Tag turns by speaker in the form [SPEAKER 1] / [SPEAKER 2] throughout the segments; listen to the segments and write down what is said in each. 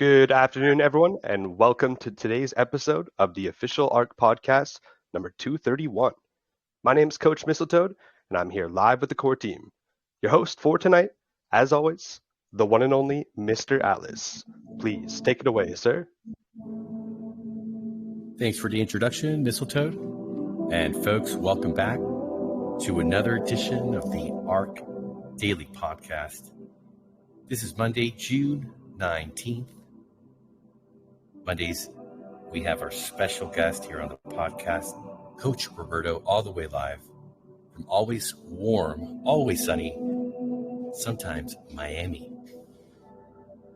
[SPEAKER 1] Good afternoon, everyone, and welcome to today's episode of the official Ark podcast, number 231. My name is Coach Mistletoad, and I'm here live with the core team. Your host for tonight, as always, the one and only Mr. Alice. Please take it away, sir.
[SPEAKER 2] Thanks for the introduction, Mistletoad. And folks, welcome back to another edition of the Ark Daily Podcast. This is Monday, June 19th. Mondays, we have our special guest here on the podcast, Coach Roberto, all the way live from always warm, always sunny, sometimes Miami.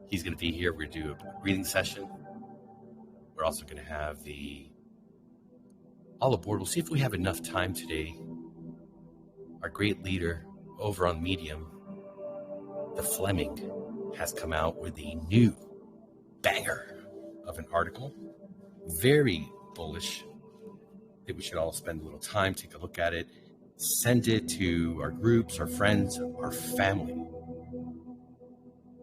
[SPEAKER 2] He's going to be here. We're going to do a breathing session. We're also going to have the all aboard. We'll see if we have enough time today. Our great leader over on Medium, the Flemming, has come out with a new banger of an article. Very bullish. I think we should all spend a little time, take a look at it, send it to our groups, our friends, our family. I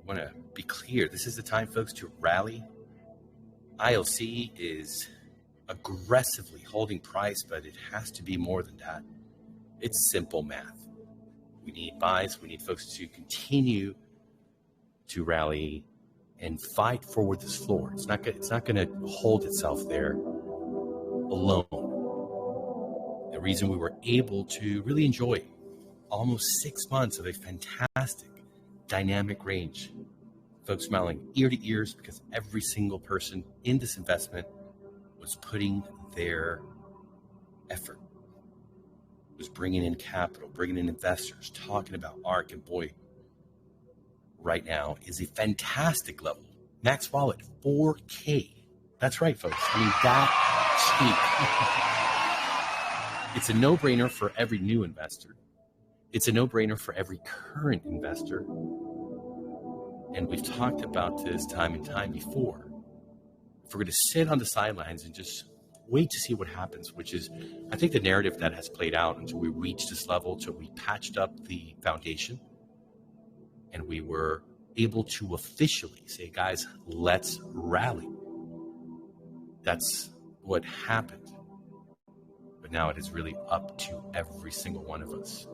[SPEAKER 2] want to be clear. This is the time, folks, to rally. ILC is aggressively holding price, but it has to be more than that. It's simple math. We need buys. We need folks to continue to rally and fight forward this floor. It's not going to hold itself there alone. The reason we were able to really enjoy almost 6 months of a fantastic dynamic range, folks smiling ear to ears because every single person in this investment was putting their effort, was bringing in capital, bringing in investors, talking about ARK, and boy, right now is a fantastic level. Max wallet, 4K. That's right, folks. I mean, that cheap. It's a no-brainer for every new investor. It's a no-brainer for every current investor. And we've talked about this time and time before. If we're going to sit on the sidelines and just wait to see what happens, which is, I think, the narrative that has played out until we reached this level, until we patched up the foundation, and we were able to officially say, guys, let's rally. That's what happened. But now it is really up to every single one of us.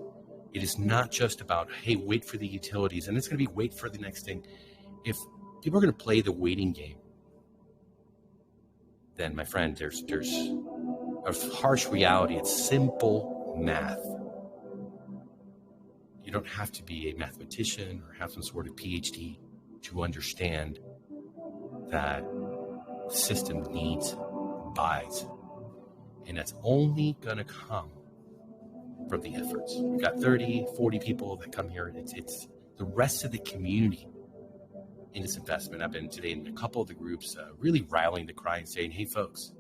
[SPEAKER 2] It is not just about, hey, wait for the utilities, and it's going to be wait for the next thing. If people are going to play the waiting game, then, my friend, there's a harsh reality. It's simple math. You don't have to be a mathematician or have some sort of PhD to understand that the system needs buys. And that's only going to come from the efforts. We've got 30, 40 people that come here, and it's the rest of the community in this investment. I've been today in a couple of the groups really rallying the cry and saying, hey, folks,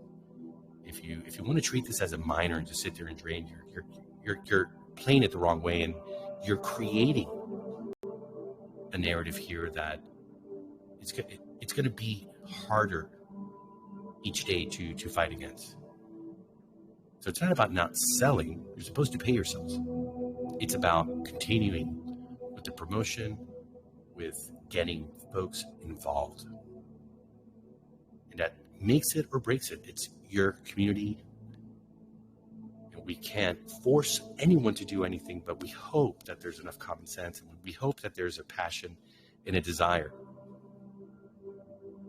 [SPEAKER 2] if you want to treat this as a minor and just sit there and drain, you're playing it the wrong way, and you're creating a narrative here that it's going to be harder each day to fight against. So it's not about not selling. You're supposed to pay yourselves. It's about continuing with the promotion, with getting folks involved. And that makes it or breaks it. It's your community. And we can't force anyone to do anything, but we hope that there's enough common sense, and we hope that there's a passion and a desire.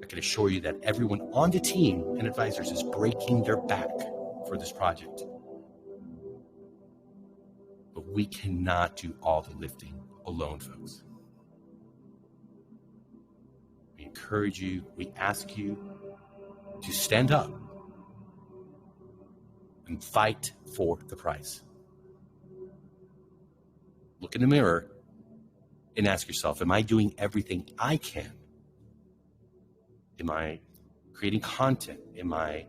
[SPEAKER 2] I can assure you that everyone on the team and advisors is breaking their back for this project. But we cannot do all the lifting alone, folks. We encourage you, we ask you to stand up and fight for the price. Look in the mirror and ask yourself, am I doing everything I can? Am I creating content? Am I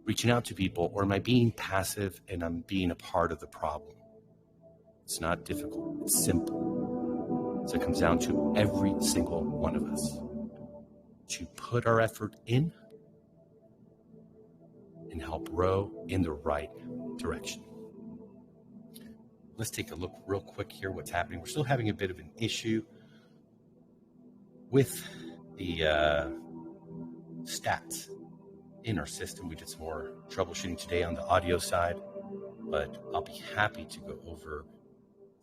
[SPEAKER 2] reaching out to people? Or am I being passive and I'm being a part of the problem? It's not difficult. It's simple. So it comes down to every single one of us to put our effort in and help row in the right direction. Let's take a look real quick here what's happening. We're still having a bit of an issue with the stats in our system. We did some more troubleshooting today on the audio side, but I'll be happy to go over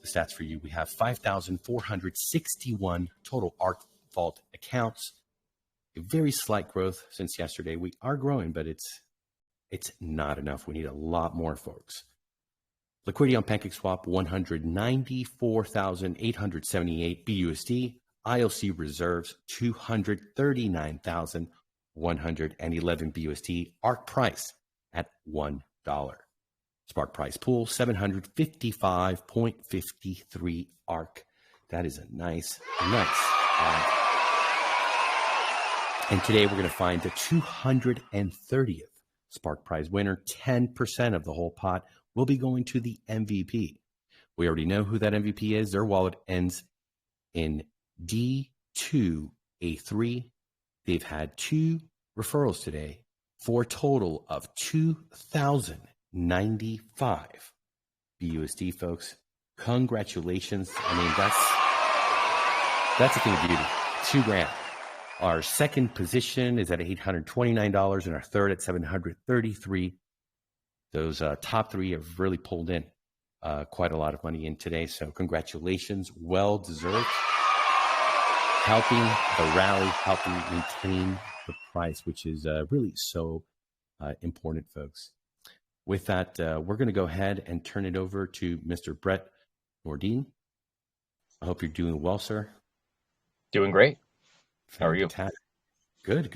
[SPEAKER 2] the stats for you. We have 5,461 total ARK Vault accounts. A very slight growth since yesterday. We are growing, but it's not enough. We need a lot more, folks. Liquidity on PancakeSwap, 194,878 BUSD. IOC reserves, 239,111 BUSD. ARK price at $1. Spark price pool, 755.53 ARK. That is a nice. And today we're going to find the 230th Spark prize winner. 10% of the whole pot will be going to the MVP. We already know who that MVP is. Their wallet ends in D2A3. They've had 2 referrals today for a total of 2,095 BUSD, folks. Congratulations. I mean, that's a thing of beauty. $2,000. Our second position is at $829 and our third at $733. Those top 3 have really pulled in quite a lot of money in today. So congratulations. Well deserved. Helping the rally, helping maintain the price, which is really so important, folks. With that, we're going to go ahead and turn it over to Mr. Brett Nordin. I hope you're doing well, sir.
[SPEAKER 3] Doing great. How are you?
[SPEAKER 2] Good.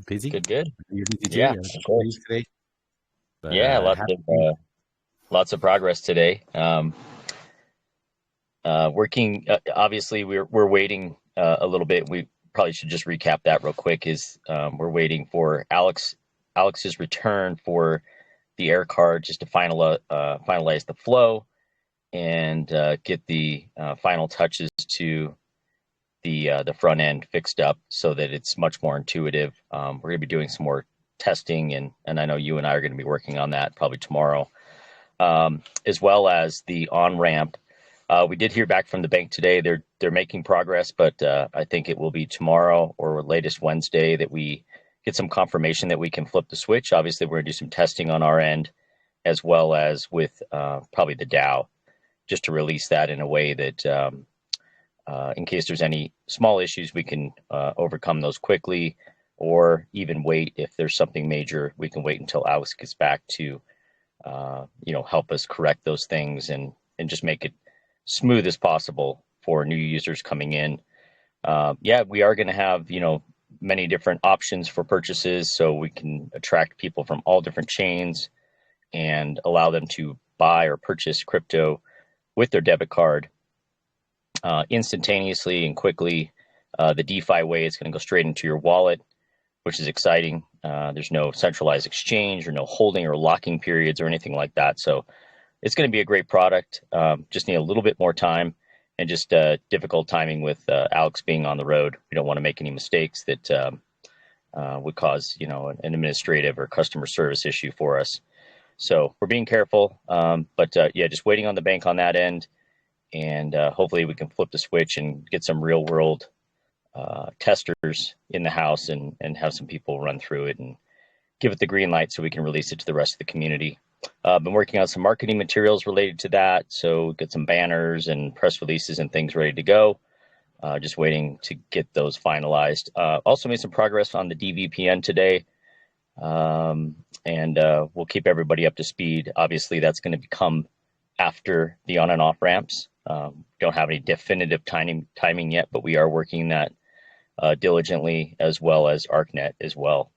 [SPEAKER 2] Busy?
[SPEAKER 3] Good.
[SPEAKER 2] You're busy too?
[SPEAKER 3] Yeah, of course.
[SPEAKER 2] Today? But,
[SPEAKER 3] yeah, lots of progress today. Working. Obviously, we're waiting a little bit. We probably should just recap that real quick. We're waiting for Alex's return for the air card just to finalize the flow and get the final touches to the front end fixed up so that it's much more intuitive. We're going to be doing some more testing, and I know you and I are going to be working on that probably tomorrow, as well as the on-ramp. We did hear back from the bank today. They're making progress, but I think it will be tomorrow or latest Wednesday that we get some confirmation that we can flip the switch. Obviously, we're going to do some testing on our end, as well as with probably the DAO, just to release that in a way that in case there's any small issues, we can overcome those quickly, or even wait if there's something major. We can wait until Alex gets back to help us correct those things and just make it smooth as possible for new users coming in. We are going to have many different options for purchases, so we can attract people from all different chains and allow them to buy or purchase crypto with their debit card instantaneously and quickly. The DeFi way is going to go straight into your wallet, which is exciting. There's no centralized exchange or no holding or locking periods or anything like that. So it's going to be a great product. Just need a little bit more time and just difficult timing with Alex being on the road. We don't want to make any mistakes that would cause an administrative or customer service issue for us. So we're being careful, but just waiting on the bank on that end. And hopefully we can flip the switch and get some real world testers in the house and have some people run through it and give it the green light so we can release it to the rest of the community. Been working on some marketing materials related to that. So get some banners and press releases and things ready to go. Just waiting to get those finalized. Also made some progress on the DVPN today. And we'll keep everybody up to speed. Obviously that's going to become after the on and off ramps. Don't have any definitive timing yet, but we are working that diligently, as well as ArkNet as well.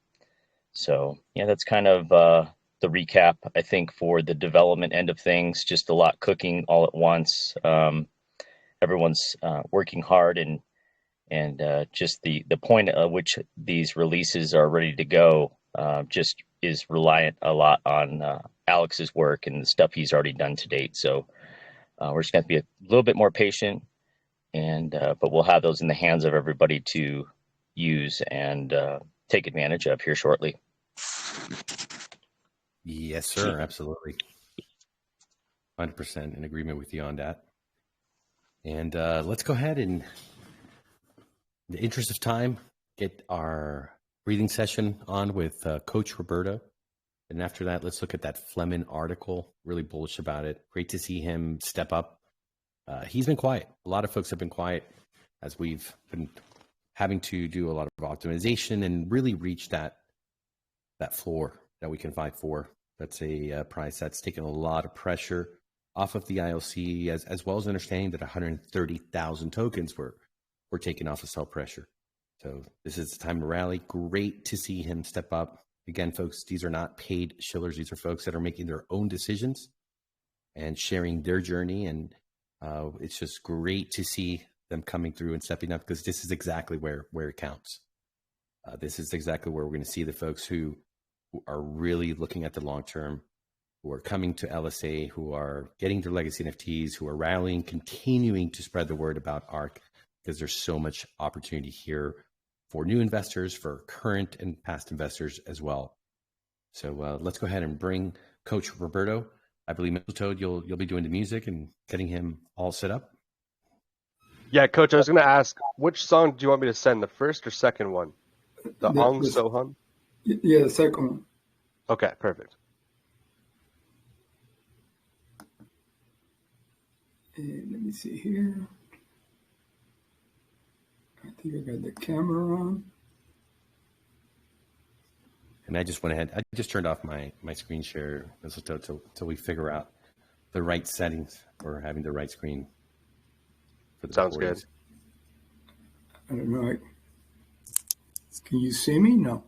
[SPEAKER 3] So that's kind of the recap, I think, for the development end of things. Just a lot cooking all at once. Everyone's working hard, and just the point at which these releases are ready to go just is reliant a lot on Alex's work and the stuff he's already done to date. So we're just going to be a little bit more patient, and but we'll have those in the hands of everybody to use and take advantage of here shortly.
[SPEAKER 2] Yes, sir. Absolutely. 100% in agreement with you on that. And let's go ahead and, in the interest of time, get our breathing session on with Coach Roberto. And after that, let's look at that Flemming article. Really bullish about it. Great to see him step up. He's been quiet. A lot of folks have been quiet as we've been having to do a lot of optimization and really reach that floor that we can fight for. That's a price that's taken a lot of pressure off of the ILC, as well as understanding that 130,000 tokens were taken off of sell pressure. So this is the time to rally. Great to see him step up. Again, folks, these are not paid shillers. These are folks that are making their own decisions and sharing their journey. And it's just great to see them coming through and stepping up, because this is exactly where it counts. This is exactly where we're going to see the folks who are really looking at the long term, who are coming to LSA, who are getting their legacy NFTs, who are rallying, continuing to spread the word about ARK, because there's so much opportunity here for new investors, for current and past investors as well. So let's go ahead and bring Coach Roberto. I believe, Mr. Toad, you'll be doing the music and getting him all set up.
[SPEAKER 1] Yeah, Coach, I was going to ask, which song do you want me to send, the first or second one? The Ong Sohun?
[SPEAKER 4] Yeah, the second one.
[SPEAKER 1] Okay, perfect.
[SPEAKER 4] And let me see here. I think I got the camera on.
[SPEAKER 2] And I just went ahead. I just turned off my screen share till we figure out the right settings for having the right screen for the
[SPEAKER 1] Sounds
[SPEAKER 2] recordings.
[SPEAKER 4] Good. I don't know. Can you see me? No.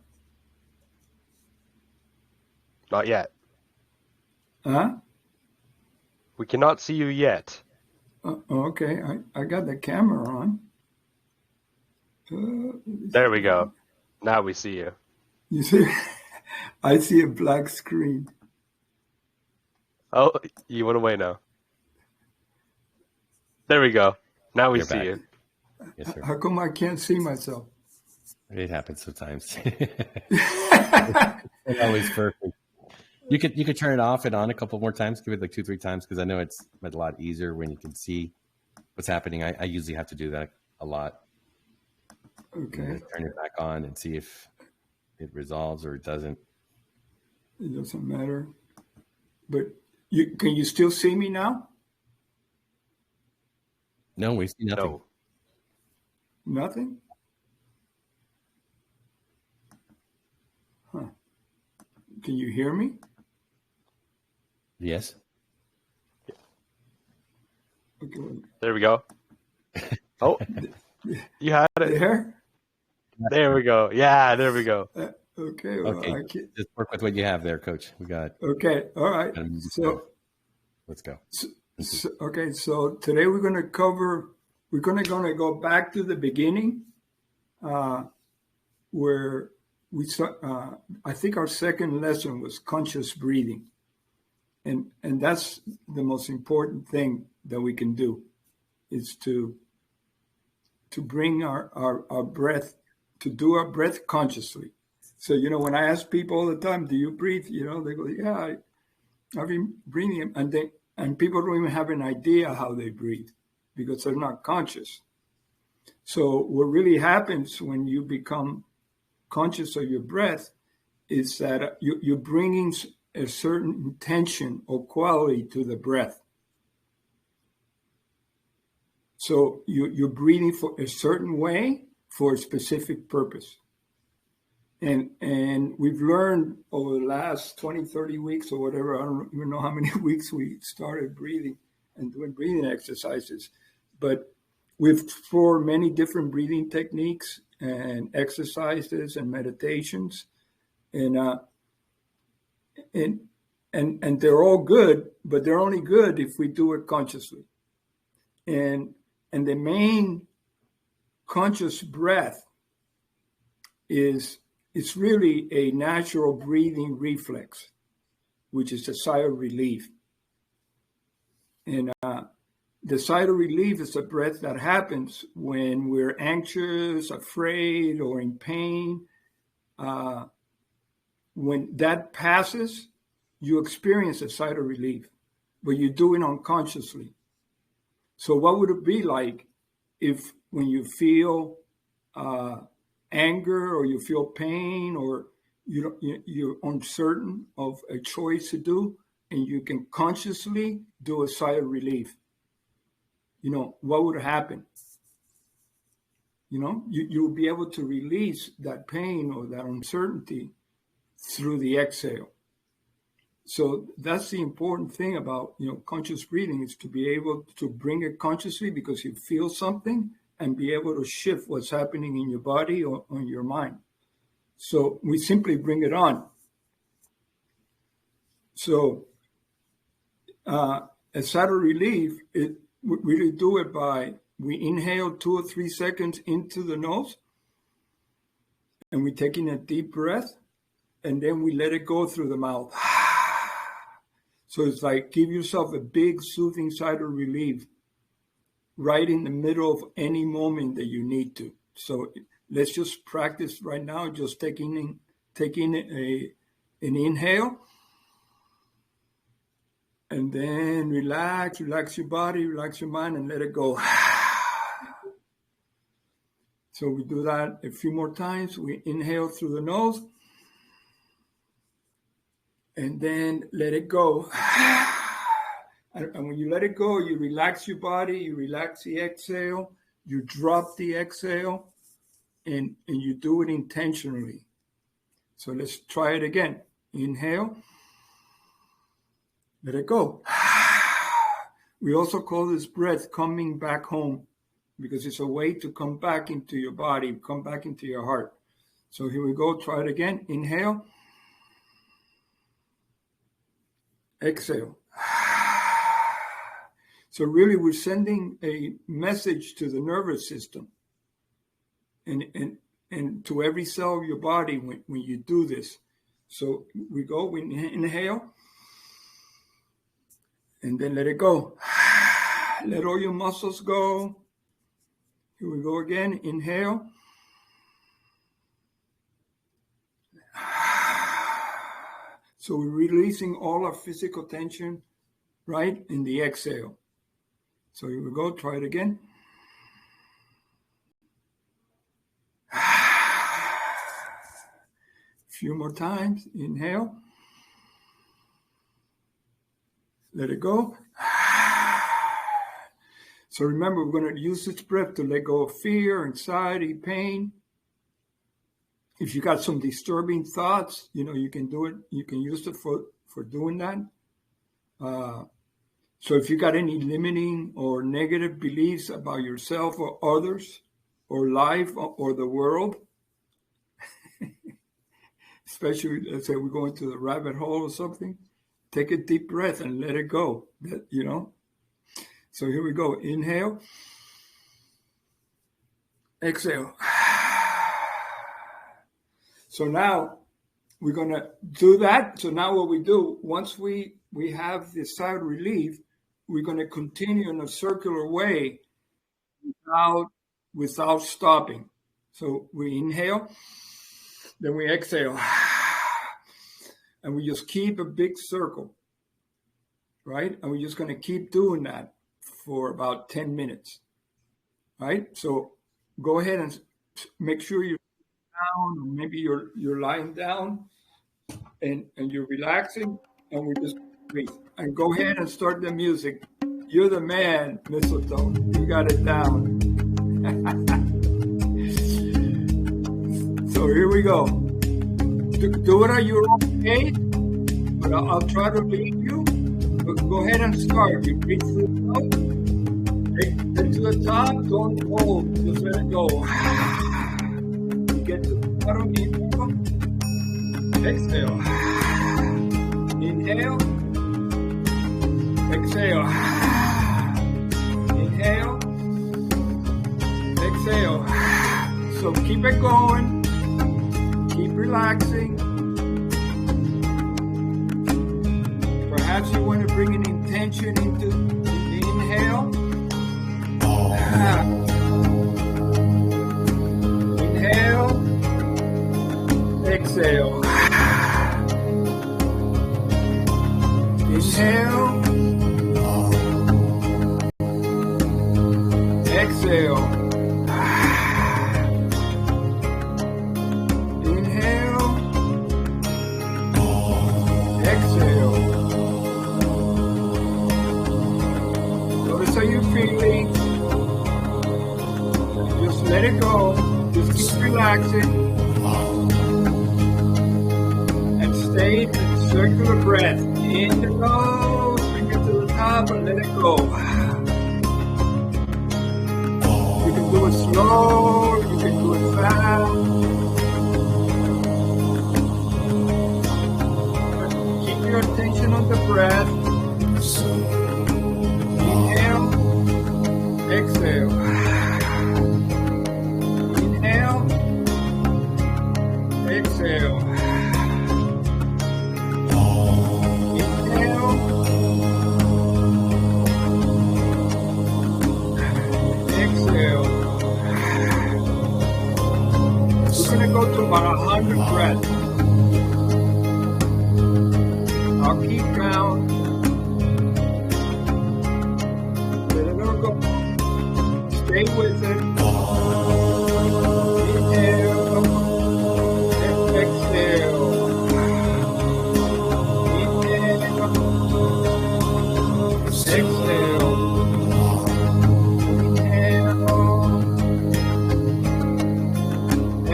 [SPEAKER 1] Not yet.
[SPEAKER 4] Huh?
[SPEAKER 1] We cannot see you yet.
[SPEAKER 4] Okay. I got the camera on.
[SPEAKER 1] There we go. Now we see you.
[SPEAKER 4] You see? I see a black screen.
[SPEAKER 1] Oh, you went away now. There we go. Now we
[SPEAKER 2] You're
[SPEAKER 1] see
[SPEAKER 2] back.
[SPEAKER 1] you.
[SPEAKER 2] Yes, sir.
[SPEAKER 4] How come I can't see myself?
[SPEAKER 2] It happens sometimes. It's always perfect. You could turn it off and on a couple more times. Give it like 2-3 times, because I know it's a lot easier when you can see what's happening. I usually have to do that a lot.
[SPEAKER 4] Okay.
[SPEAKER 2] Turn it back on and see if it resolves or it doesn't.
[SPEAKER 4] It doesn't matter. But can you still see me now?
[SPEAKER 2] No, we see nothing.
[SPEAKER 1] No.
[SPEAKER 4] Nothing? Huh. Can you hear me?
[SPEAKER 2] Yes.
[SPEAKER 4] Okay. Well,
[SPEAKER 1] There we go. Oh, you had it.
[SPEAKER 4] there?
[SPEAKER 1] There we go. Yeah, there we go.
[SPEAKER 4] Okay. Well,
[SPEAKER 2] Okay. Just work with what you have there, Coach. We got.
[SPEAKER 4] Okay. All right. So
[SPEAKER 2] Let's go.
[SPEAKER 4] Okay. So today we're going to cover. We're going to go back to the beginning, where we saw. I think our second lesson was conscious breathing, and that's the most important thing that we can do, is to bring our breath, to do our breath consciously. So, when I ask people all the time, do you breathe? They go, yeah, I've been breathing. And people don't even have an idea how they breathe, because they're not conscious. So what really happens when you become conscious of your breath is that you're bringing a certain intention or quality to the breath. So you're breathing for a certain way for a specific purpose. And we've learned over the last 20, 30 weeks or whatever, I don't even know how many weeks we started breathing and doing breathing exercises, but we've explored many different breathing techniques and exercises and meditations. And they're all good, but they're only good if we do it consciously. And the main conscious breath it's really a natural breathing reflex, which is a sigh of relief. And the sigh of relief is a breath that happens when we're anxious, afraid, or in pain. When that passes, you experience a sigh of relief, but you do it unconsciously. So what would it be like if when you feel anger or you feel pain or you're uncertain of a choice to do, and you can consciously do a sigh of relief, what would happen? You'll be able to release that pain or that uncertainty through the exhale. So that's the important thing about, conscious breathing, is to be able to bring it consciously because you feel something and be able to shift what's happening in your body or on your mind. So we simply bring it on. So a sigh of relief, we really do it by, we inhale 2 or 3 seconds into the nose, and we take in a deep breath, and then we let it go through the mouth. So it's like give yourself a big soothing sigh of relief right in the middle of any moment that you need to. So let's just practice right now, just taking an inhale, and then relax your body, relax your mind, and let it go. So we do that a few more times. We inhale through the nose, and then let it go. And when you let it go, you relax your body, you relax the exhale, you drop the exhale, and you do it intentionally. So let's try it again. Inhale, let it go. We also call this breath coming back home, because it's a way to come back into your body, come back into your heart. So here we go. Try it again. Inhale. Exhale. So really, we're sending a message to the nervous system and to every cell of your body when you do this. So we inhale, and then let it go. Let all your muscles go. Here we go again. Inhale. So we're releasing all our physical tension right in the exhale. So here we go. Try it again. A few more times. Inhale. Let it go. So remember, we're going to use this breath to let go of fear, anxiety, pain. If you got some disturbing thoughts, you can do it. You can use it for doing that. So if you got any limiting or negative beliefs about yourself or others or life or the world, especially, let's say we're going to the rabbit hole or something, take a deep breath and let it go, So here we go. Inhale. Exhale. So now we're going to do that. So now what we do, once we have this sigh of relief, we're going to continue in a circular way without stopping. So we inhale, then we exhale, and we just keep a big circle, right? And we're just going to keep doing that for about 10 minutes, right? So go ahead and make sure you're down, or maybe you're lying down and you're relaxing, and we just breathe. And go ahead and start the music. You're the man, Mistletoe. You got it down. So here we go. Do it at your own pace, but I'll try to lead you. But go ahead and start. You breathe through the mouth. Get to the top. Don't hold. Just let it go. You get to the bottom. Inhale. Exhale. Inhale. Exhale. Inhale. Exhale. So keep it going. Keep relaxing. Perhaps you want to bring an intention into the inhale. Inhale. Exhale. Inhale. Exhale. go. Just keep relaxing. And stay in circular breath. In the nose, bring it to the top and let it go. You can do it slow, you can do it fast. Keep your attention on the breath. Inhale, exhale. Inhale, exhale. Inhale, exhale. We're going to go to about 100 breaths. I'll keep count. Let it all go. Stay with it. Inhale. Exhale. Inhale.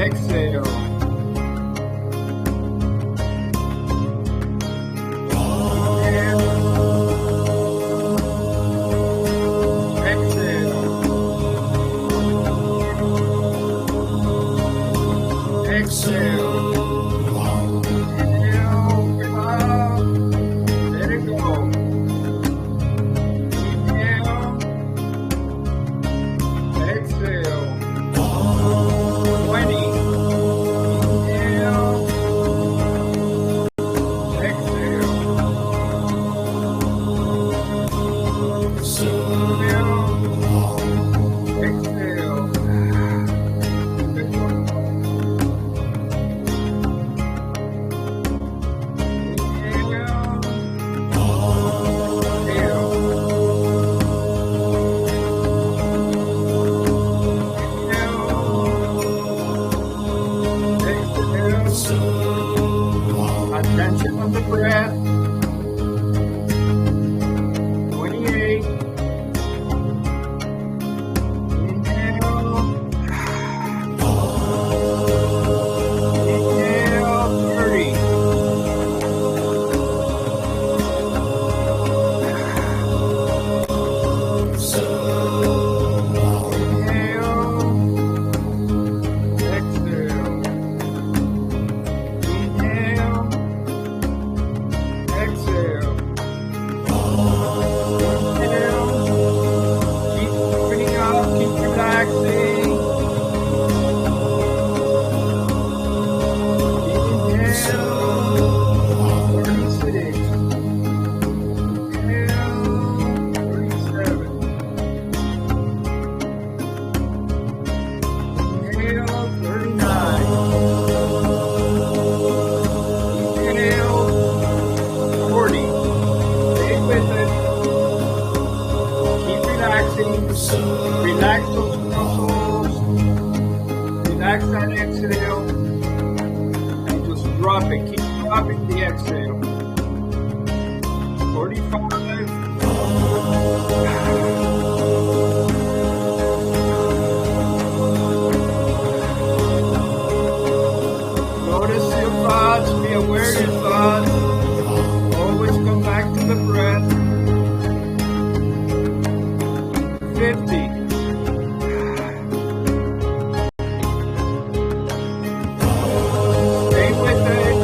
[SPEAKER 4] Exhale. Inhale. Exhale. Attention on the breath. 28. Inhale. Inhale. 30. Relax those muscles. Relax that exhale. And just drop it. Keep dropping the exhale. 45. Notice your thoughts. Be aware of your thoughts. Always come back to the breath. 50. Stay with it.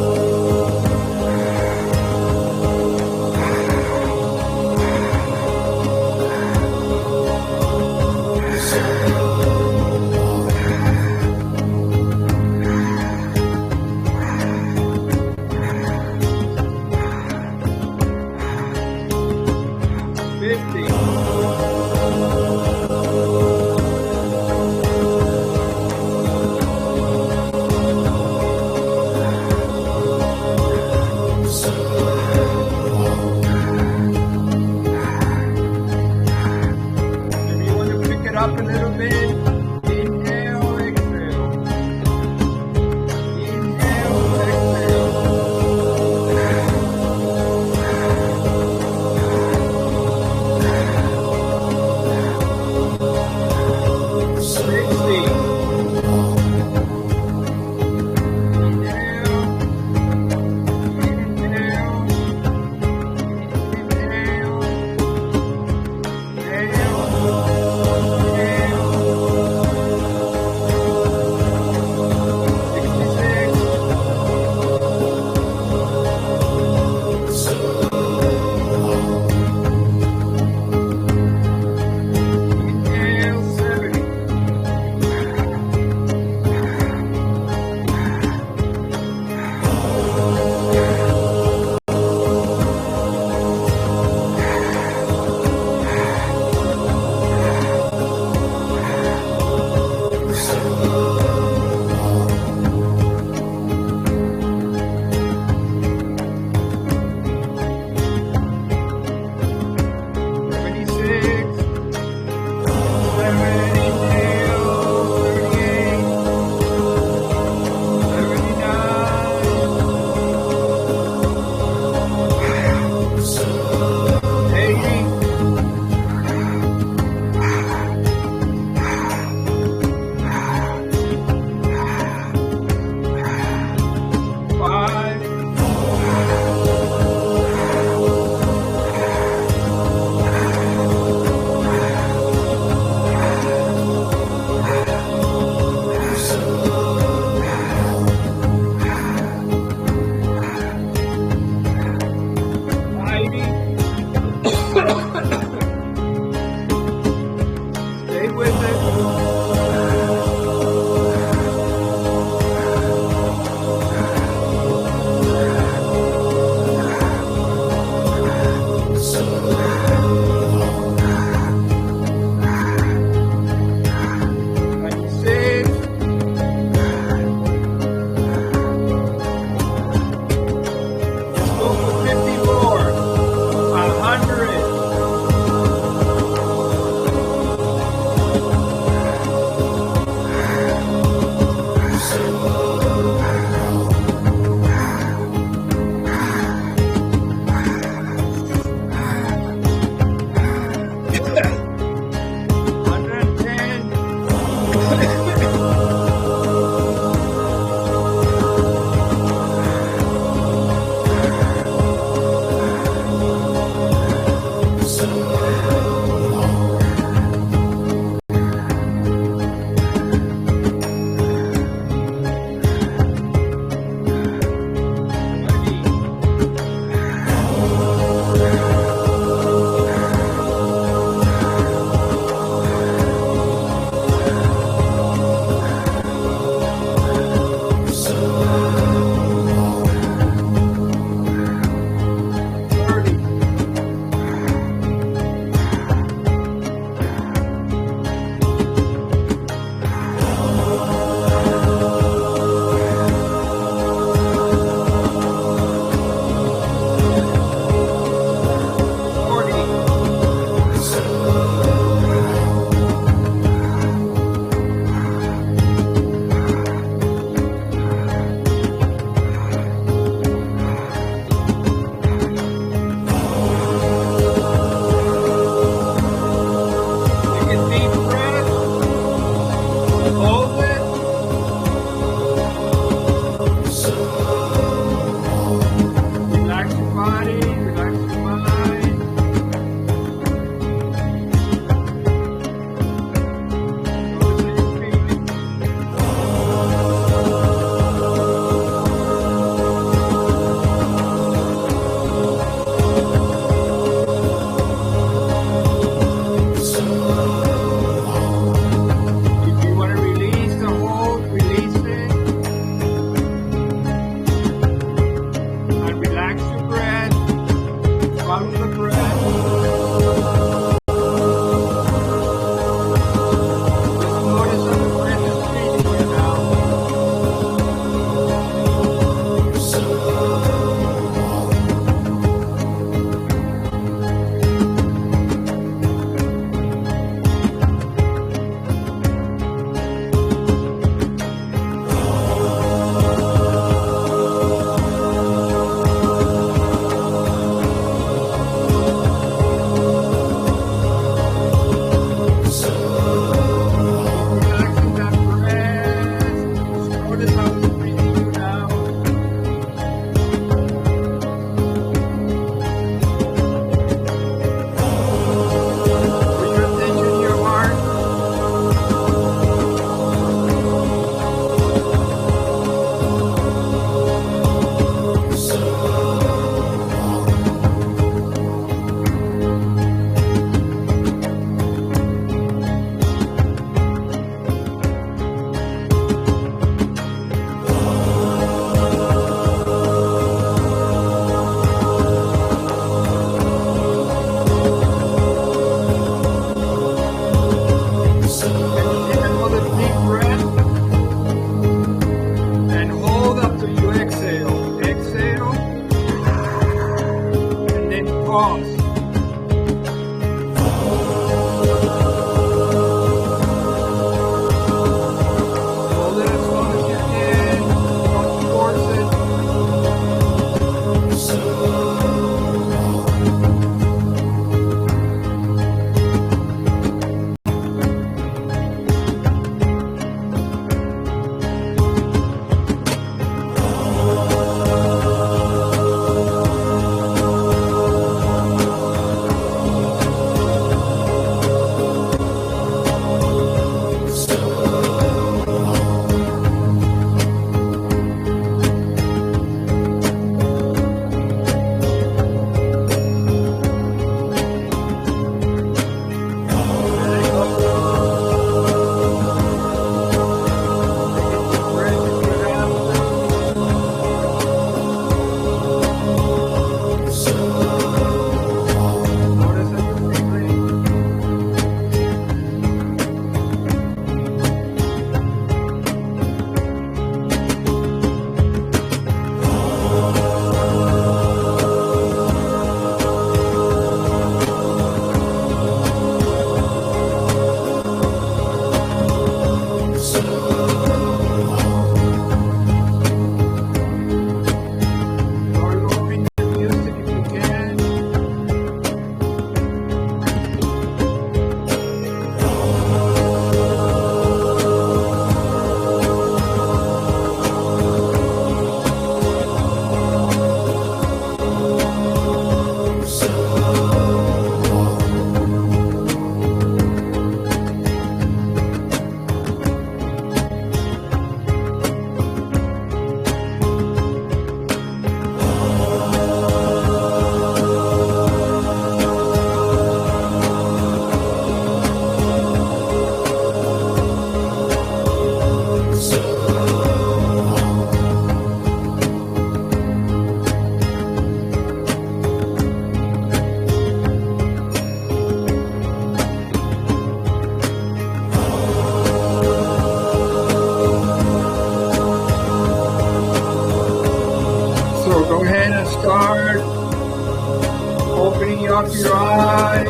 [SPEAKER 4] up your eyes.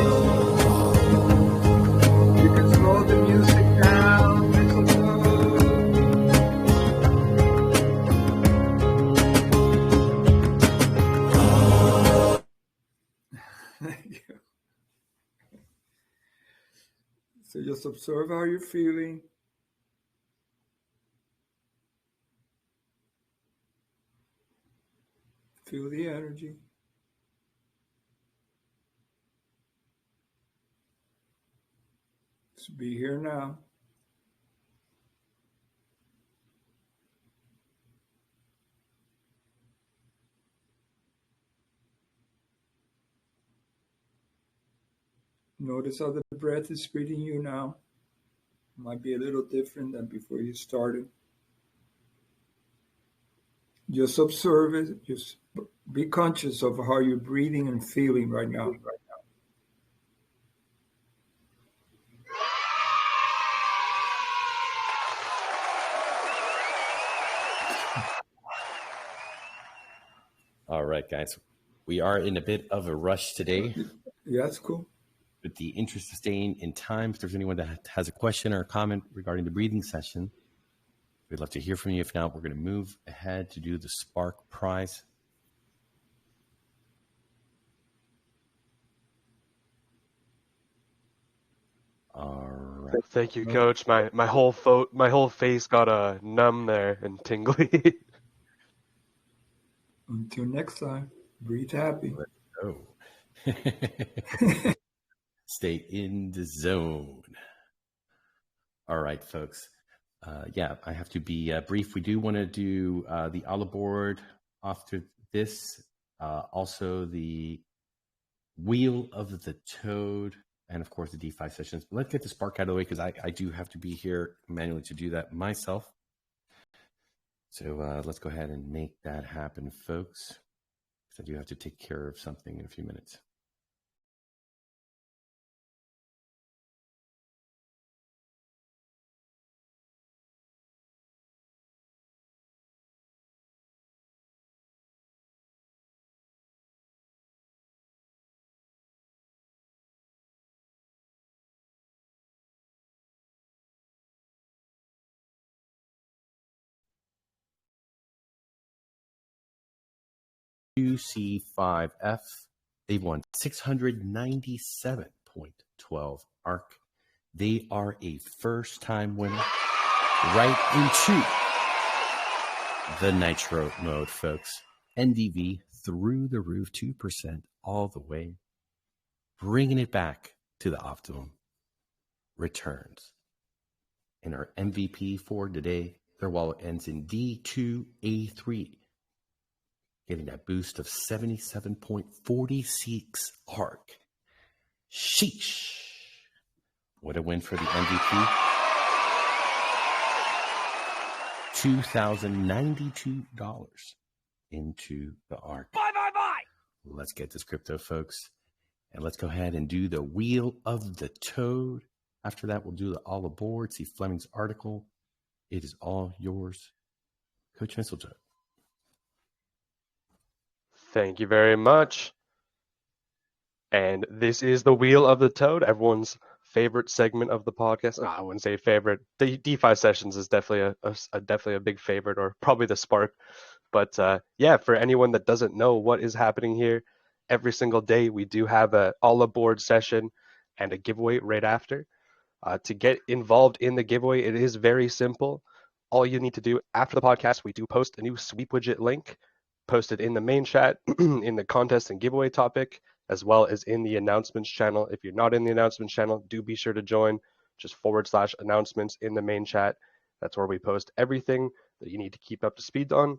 [SPEAKER 4] You can slow the music down. Thank you. So just observe how you're feeling. Feel the energy. Just be here now. Notice how the breath is treating you now. Might be a little different than before you started. Just observe it. Just be conscious of how you're breathing and feeling right now.
[SPEAKER 2] All right, guys. We are in a bit of a rush today.
[SPEAKER 4] Yeah, that's cool.
[SPEAKER 2] With the interest of staying in time, if there's anyone that has a question or a comment regarding the breathing session, we'd love to hear from you. If not, we're going to move ahead to do the Spark Prize. All right.
[SPEAKER 1] Thank you, Coach. My whole face got numb there and tingly.
[SPEAKER 4] Until next time, breathe happy.
[SPEAKER 2] Let's go. Stay in the zone. All right, folks. Yeah, I have to be brief. We do want to do the all aboard after this. Also, the Wheel of the Toad, and of course, the DeFi sessions. But let's get the Spark out of the way because I do have to be here manually to do that myself. So let's go ahead and make that happen, folks, because I do have to take care of something in a few minutes. C5F, they've won 697.12 ARK. They are a first-time winner right into the Nitro mode, folks. NDV through the roof, 2% all the way, bringing it back to the optimum returns. And our MVP for today, their wallet ends in D2A3. Getting that boost of 77.46 ARK. Sheesh. What a win for the MVP. $2,092 into the ARK. Bye. Let's get this crypto, folks. And let's go ahead and do the Wheel of the Toad. After that, we'll do the all aboard. See Flemming's article. It is all yours, Coach Mistletoe.
[SPEAKER 1] Thank you very much. And this is the Wheel of the Toad, everyone's favorite segment of the podcast. I wouldn't say favorite. The DeFi sessions is definitely a big favorite, or probably the Spark. But yeah, for anyone that doesn't know what is happening here, every single day we do have a all aboard session and a giveaway right after. To get involved in the giveaway, it is very simple. All you need to do after the podcast, we do post a new sweep widget link posted in the main chat, in the contest and giveaway topic, as well as in the announcements channel. If you're not in the announcements channel, do be sure to join. Just /announcements in the main chat. That's where we post everything that you need to keep up to speed on.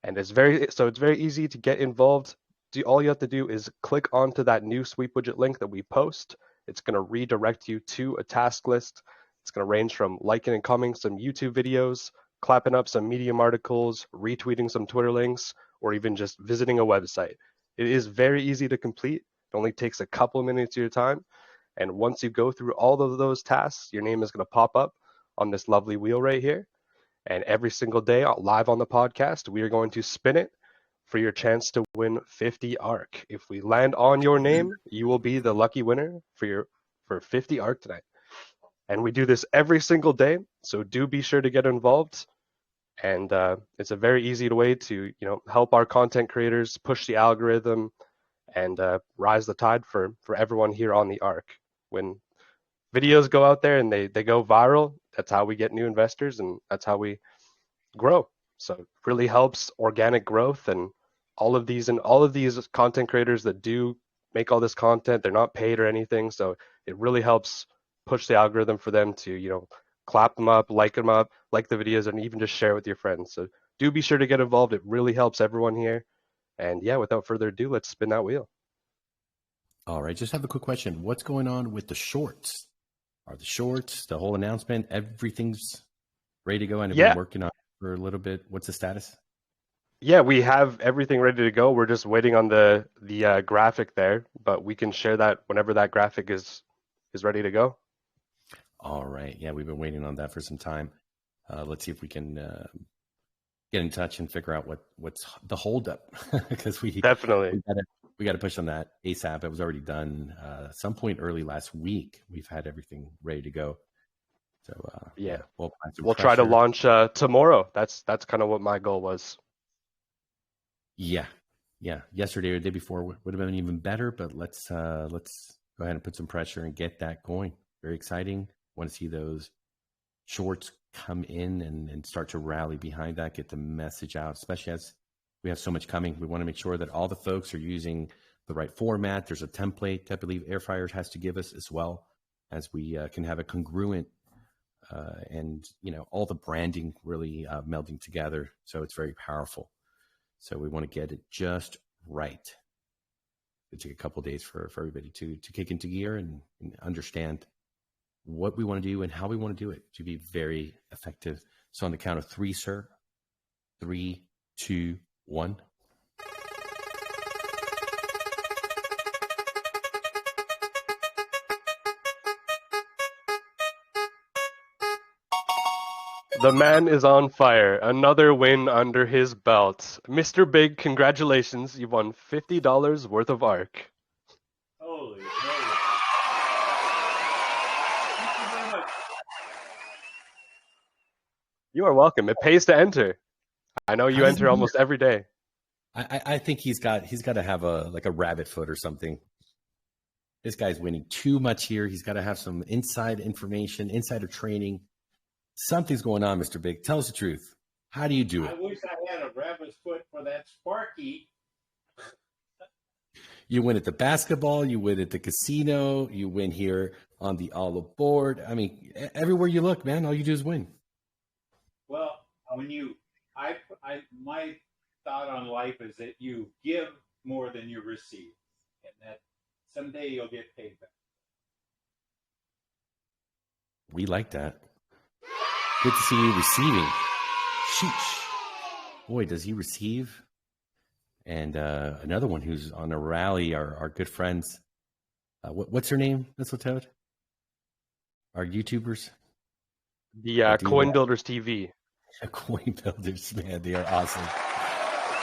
[SPEAKER 1] And it's very easy to get involved. All you have to do is click onto that new sweep widget link that we post. It's going to redirect you to a task list. It's going to range from liking and commenting some YouTube videos, clapping up some Medium articles, retweeting some Twitter links, or even just visiting a website. It is very easy to complete. It only takes a couple of minutes of your time. And once you go through all of those tasks, your name is going to pop up on this lovely wheel right here. And every single day live on the podcast, we are going to spin it for your chance to win 50 ARK. If we land on your name, you will be the lucky winner for 50 ARK tonight. And we do this every single day, so do be sure to get involved. And it's a very easy way to help our content creators push the algorithm and rise the tide for everyone here on the ARK. When videos go out there and they go viral, that's how we get new investors and that's how we grow. So it really helps organic growth, and all of these content creators that do make all this content, they're not paid or anything. So it really helps push the algorithm for them to, clap them up, like the videos, and even just share with your friends. So do be sure to get involved. It really helps everyone here. And yeah, without further ado, let's spin that wheel.
[SPEAKER 2] All right, just have a quick question. What's going on with the shorts? Are the shorts, the whole announcement, everything's ready to go? And I've been working on it for a little bit. What's the status?
[SPEAKER 1] Yeah, we have everything ready to go. We're just waiting on the graphic there, but we can share that whenever that graphic is ready to go.
[SPEAKER 2] All right. Yeah, we've been waiting on that for some time. Let's see if we can get in touch and figure out what's the holdup, because we got to push on that ASAP. It was already done some point early last week. We've had everything ready to go. So
[SPEAKER 1] yeah,
[SPEAKER 2] we'll
[SPEAKER 1] try to launch tomorrow. That's kind of what my goal was.
[SPEAKER 2] Yeah. Yesterday or the day before would have been even better, but let's go ahead and put some pressure and get that going. Very exciting. Want to see those shorts come in and start to rally behind that, get the message out, especially as we have so much coming. We want to make sure that all the folks are using the right format. There's a template I believe ArkFi has to give us as well, as we can have a congruent and all the branding really melding together. So it's very powerful. So we want to get it just right. It'll take a couple of days for everybody to kick into gear and understand what we want to do and how we want to do it to be very effective. So on the count of 3, sir. 3, 2, 1.
[SPEAKER 1] The man is on fire. Another win under his belt. Mr. Big, congratulations. You've won $50 worth of ARK.
[SPEAKER 5] Holy moly. Thank you very much.
[SPEAKER 1] You are welcome. It pays to enter. I know you enter almost every day.
[SPEAKER 2] I think he's got to have a rabbit foot or something. This guy's winning too much here. He's got to have some inside information, insider training. Something's going on, Mr. Big. Tell us the truth. How do you do it?
[SPEAKER 5] I wish I had a rabbit's foot for that Sparky.
[SPEAKER 2] You win at the basketball. You win at the casino. You win here on the all aboard. I mean, everywhere you look, man, all you do is win.
[SPEAKER 5] Well, my thought on life is that you give more than you receive, and that someday you'll get paid back.
[SPEAKER 2] We like that. Good to see you receiving. Sheesh. Boy, does he receive. And another one who's on a rally, our good friends. What's her name, Mistletoe? Our YouTubers?
[SPEAKER 1] The Coin Builders TV.
[SPEAKER 2] Coin Builders, man, they are awesome.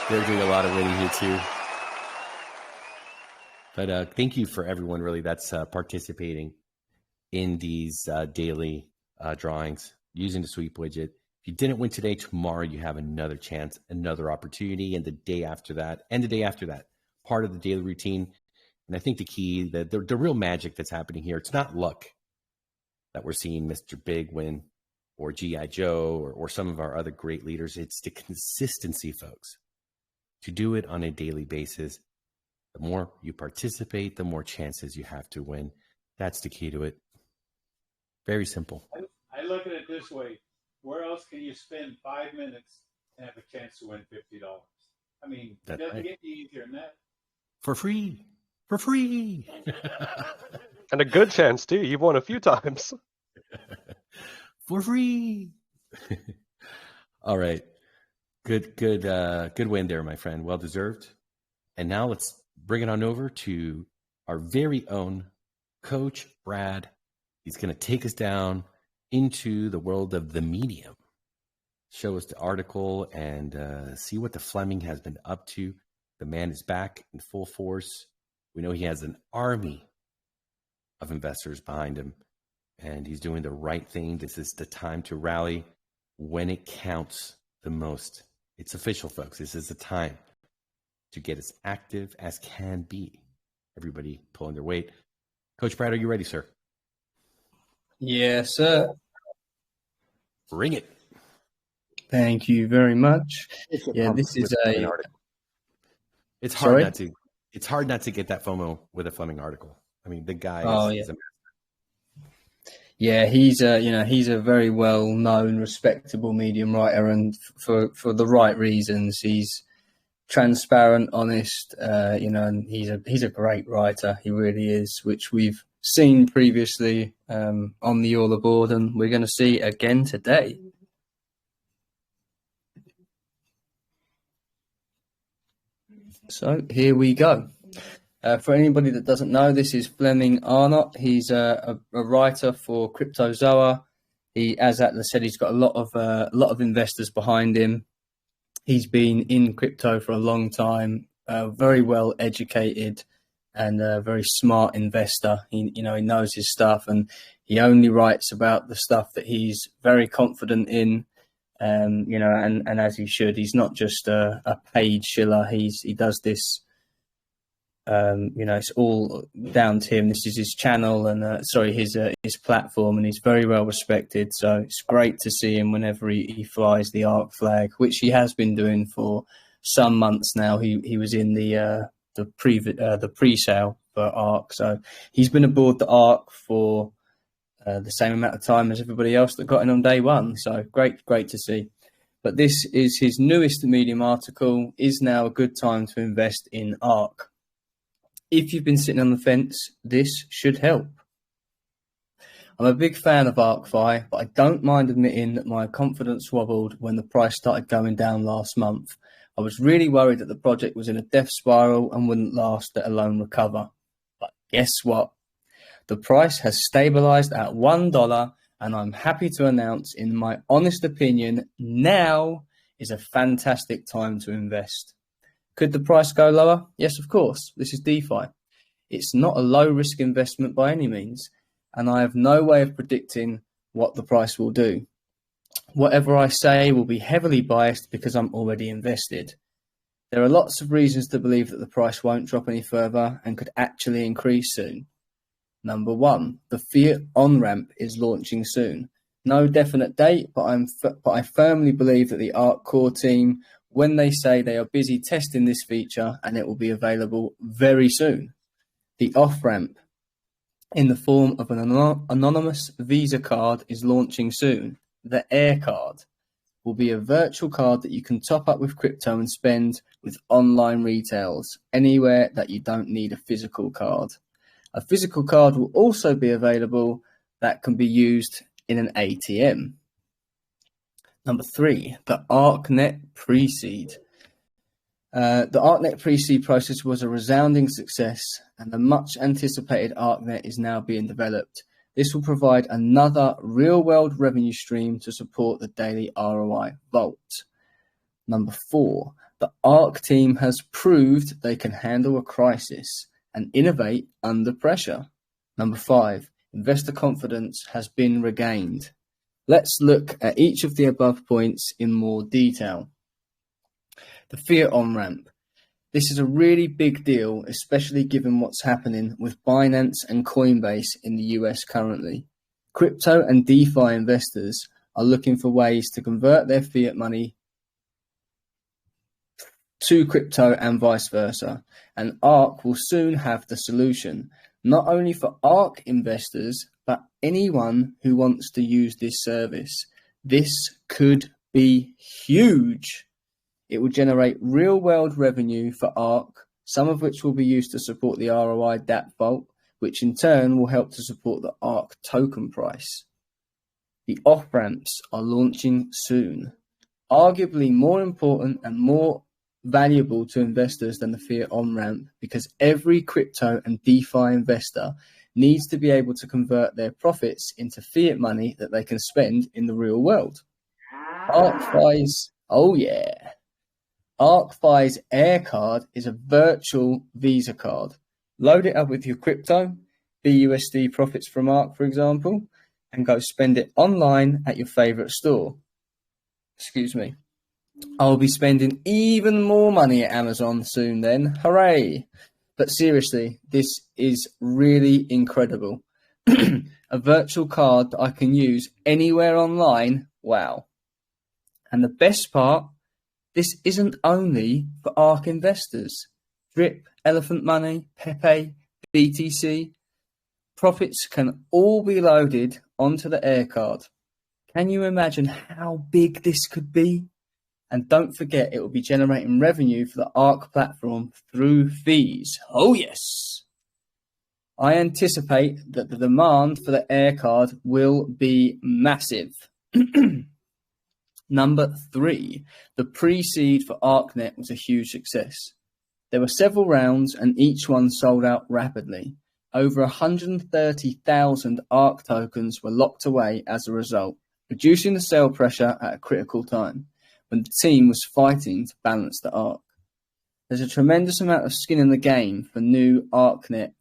[SPEAKER 2] They're doing a lot of winning here too. But thank you for everyone really that's participating in these daily drawings using the sweep widget. If you didn't win today, tomorrow you have another chance, another opportunity, and the day after that, and the day after that, part of the daily routine. And I think the key, the real magic that's happening here, it's not luck that we're seeing Mr. Big win or G.I. Joe or some of our other great leaders. It's the consistency, folks. To do it on a daily basis, the more you participate, the more chances you have to win. That's the key to it. Very simple.
[SPEAKER 5] I look at it this way. Where else can you spend 5 minutes and have a chance to win $50? I mean, it doesn't get any easier than that.
[SPEAKER 2] For free. For free.
[SPEAKER 1] And a good chance, too. You've won a few times.
[SPEAKER 2] For free. All right. Good win there, my friend. Well deserved. And now let's bring it on over to our very own Coach Brad. He's going to take us down into the world of the medium. show us the article and see what the Flemming has been up to. The man is back in full force. We know he has an army of investors behind him, and he's doing the right thing. This is the time to rally when it counts the most. It's official, folks. This is the time to get as active as can be. Everybody pulling their weight. Coach Brad, are you ready, sir?
[SPEAKER 6] Yes, sir.
[SPEAKER 2] Bring it.
[SPEAKER 6] Thank you very much. Yeah, this is a
[SPEAKER 2] article. It's hard not to. It's hard not to get that FOMO with a Flemming article. I mean, the guy is a master.
[SPEAKER 6] Yeah, he's a very well known, respectable medium writer, and for the right reasons. He's transparent, honest, and he's a great writer. He really is, which we've seen previously on the All Aboard, and we're going to see again today. So here we go. For anybody that doesn't know, this is Flemming Arnott. He's a writer for Cryptozoa. He, as Atlas said, he's got a lot of investors behind him. He's been in crypto for a long time, very well educated, and a very smart investor. He knows his stuff, and he only writes about the stuff that he's very confident in. And as he should. He's not just a paid shiller. He does this. It's all down to him. This is his channel and his platform, and he's very well respected. So it's great to see him whenever he flies the ARK flag, which he has been doing for some months now. He was in the pre-sale for ARK, so he's been aboard the ARK for the same amount of time as everybody else that got in on day one. So great to see. But this is his newest Medium article. Is now a good time to invest in ARK? If you've been sitting on the fence, this should help. I'm a big fan of ArkFi, but I don't mind admitting that my confidence wobbled when the price started going down last month. I was really worried that the project was in a death spiral and wouldn't last, let alone recover. But guess what? The price has stabilized at $1, and I'm happy to announce, in my honest opinion, now is a fantastic time to invest. Could the price go lower? Yes, of course. This is DeFi. It's not a low-risk investment by any means, and I have no way of predicting what the price will do. Whatever I say will be heavily biased because I'm already invested. There are lots of reasons to believe that the price won't drop any further and could actually increase soon. Number one, the fiat on-ramp is launching soon. No definite date, but I firmly believe that the ARK core team, when they say they are busy testing this feature, and it will be available very soon. The off-ramp, in the form of an anonymous Visa card, is launching soon. The Air card will be a virtual card that you can top up with crypto and spend with online retails anywhere that you don't need a physical card. A physical card will also be available that can be used in an ATM. Number three, the ArkNet pre-seed. The ArkNet pre-seed process was a resounding success, and the much anticipated ArkNet is now being developed. This will provide another real-world revenue stream to support the daily ROI vault. Number four, the ARK team has proved they can handle a crisis and innovate under pressure. Number five, investor confidence has been regained. Let's look at each of the above points in more detail. The fiat on-ramp. This is a really big deal, especially given what's happening with Binance and Coinbase in the US currently. Crypto and DeFi investors are looking for ways to convert their fiat money to crypto and vice versa, and ARK will soon have the solution, not only for ARK investors, but anyone who wants to use this service. This could be huge. It will generate real-world revenue for ARK, some of which will be used to support the ROI DApp vault, which in turn will help to support the ARK token price. The off-ramps are launching soon. Arguably more important and more valuable to investors than the fiat on-ramp, because every crypto and DeFi investor needs to be able to convert their profits into fiat money that they can spend in the real world. ArkFi's, oh yeah. ArkFi's Air Card is a virtual Visa card. Load it up with your crypto, BUSD profits from Ark, for example, and go spend it online at your favorite store. Excuse me. I'll be spending even more money at Amazon soon then. Hooray! But seriously, this is really incredible. A virtual card that I can use anywhere online. Wow. And the best part, this isn't only for ARK investors. Drip, Elephant Money, Pepe, BTC, profits can all be loaded onto the Air Card. Can you imagine how big this could be? And don't forget, it will be generating revenue for the ARK platform through fees. Oh yes! I anticipate that the demand for the Air Card will be massive. Number 3, the pre-seed for ArkNet was a huge success. There were several rounds and each one sold out rapidly. Over 130,000 ARK tokens were locked away as a result, reducing the sell pressure at a critical time when the team was fighting to balance the ARK. There's a tremendous amount of skin in the game for the new ArkNet,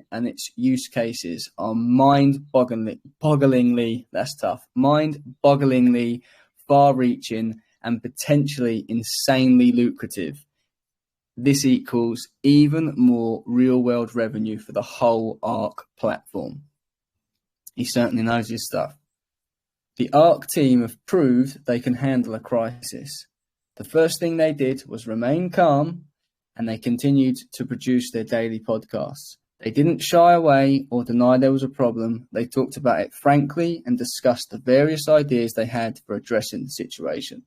[SPEAKER 6] and its use cases are mind-bogglingly far-reaching and potentially insanely lucrative. This equals even more real-world revenue for the whole ARK platform. He certainly knows his stuff. The ARK team have proved they can handle a crisis. The first thing they did was remain calm, and they continued to produce their daily podcasts. They didn't shy away or deny there was a problem. They talked about it frankly and discussed the various ideas they had for addressing the situation.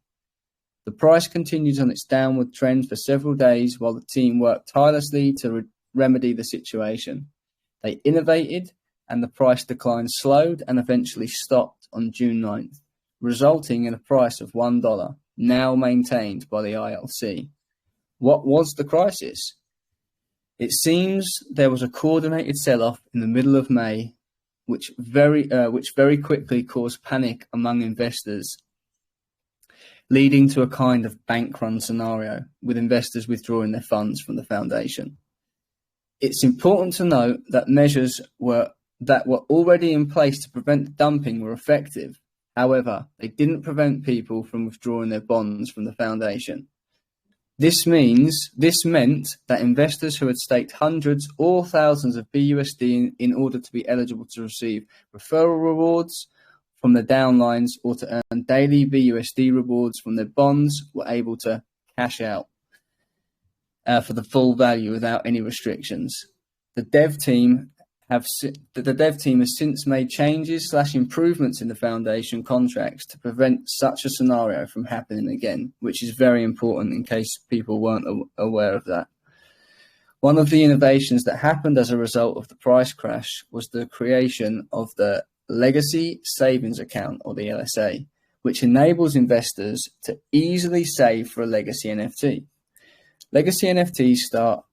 [SPEAKER 6] The price continued on its downward trend for several days while the team worked tirelessly to remedy the situation. They innovated, and the price decline slowed and eventually stopped on June 9th, resulting in a price of $1, now maintained by the ILC. What was the crisis? It seems there was a coordinated sell-off in the middle of May, which very quickly caused panic among investors, leading to a kind of bank run scenario, with investors withdrawing their funds from the foundation. It's important to note that measures that were already in place to prevent dumping were effective. However, they didn't prevent people from withdrawing their bonds from the foundation. This meant that investors who had staked hundreds or thousands of BUSD in order to be eligible to receive referral rewards from the downlines or to earn daily BUSD rewards from their bonds were able to cash out for the full value without any restrictions. The dev team has since made changes / improvements in the foundation contracts to prevent such a scenario from happening again, which is very important in case people weren't aware of that. One of the innovations that happened as a result of the price crash was the creation of the Legacy Savings Account, or the LSA, which enables investors to easily save for a legacy NFT. Legacy NFTs start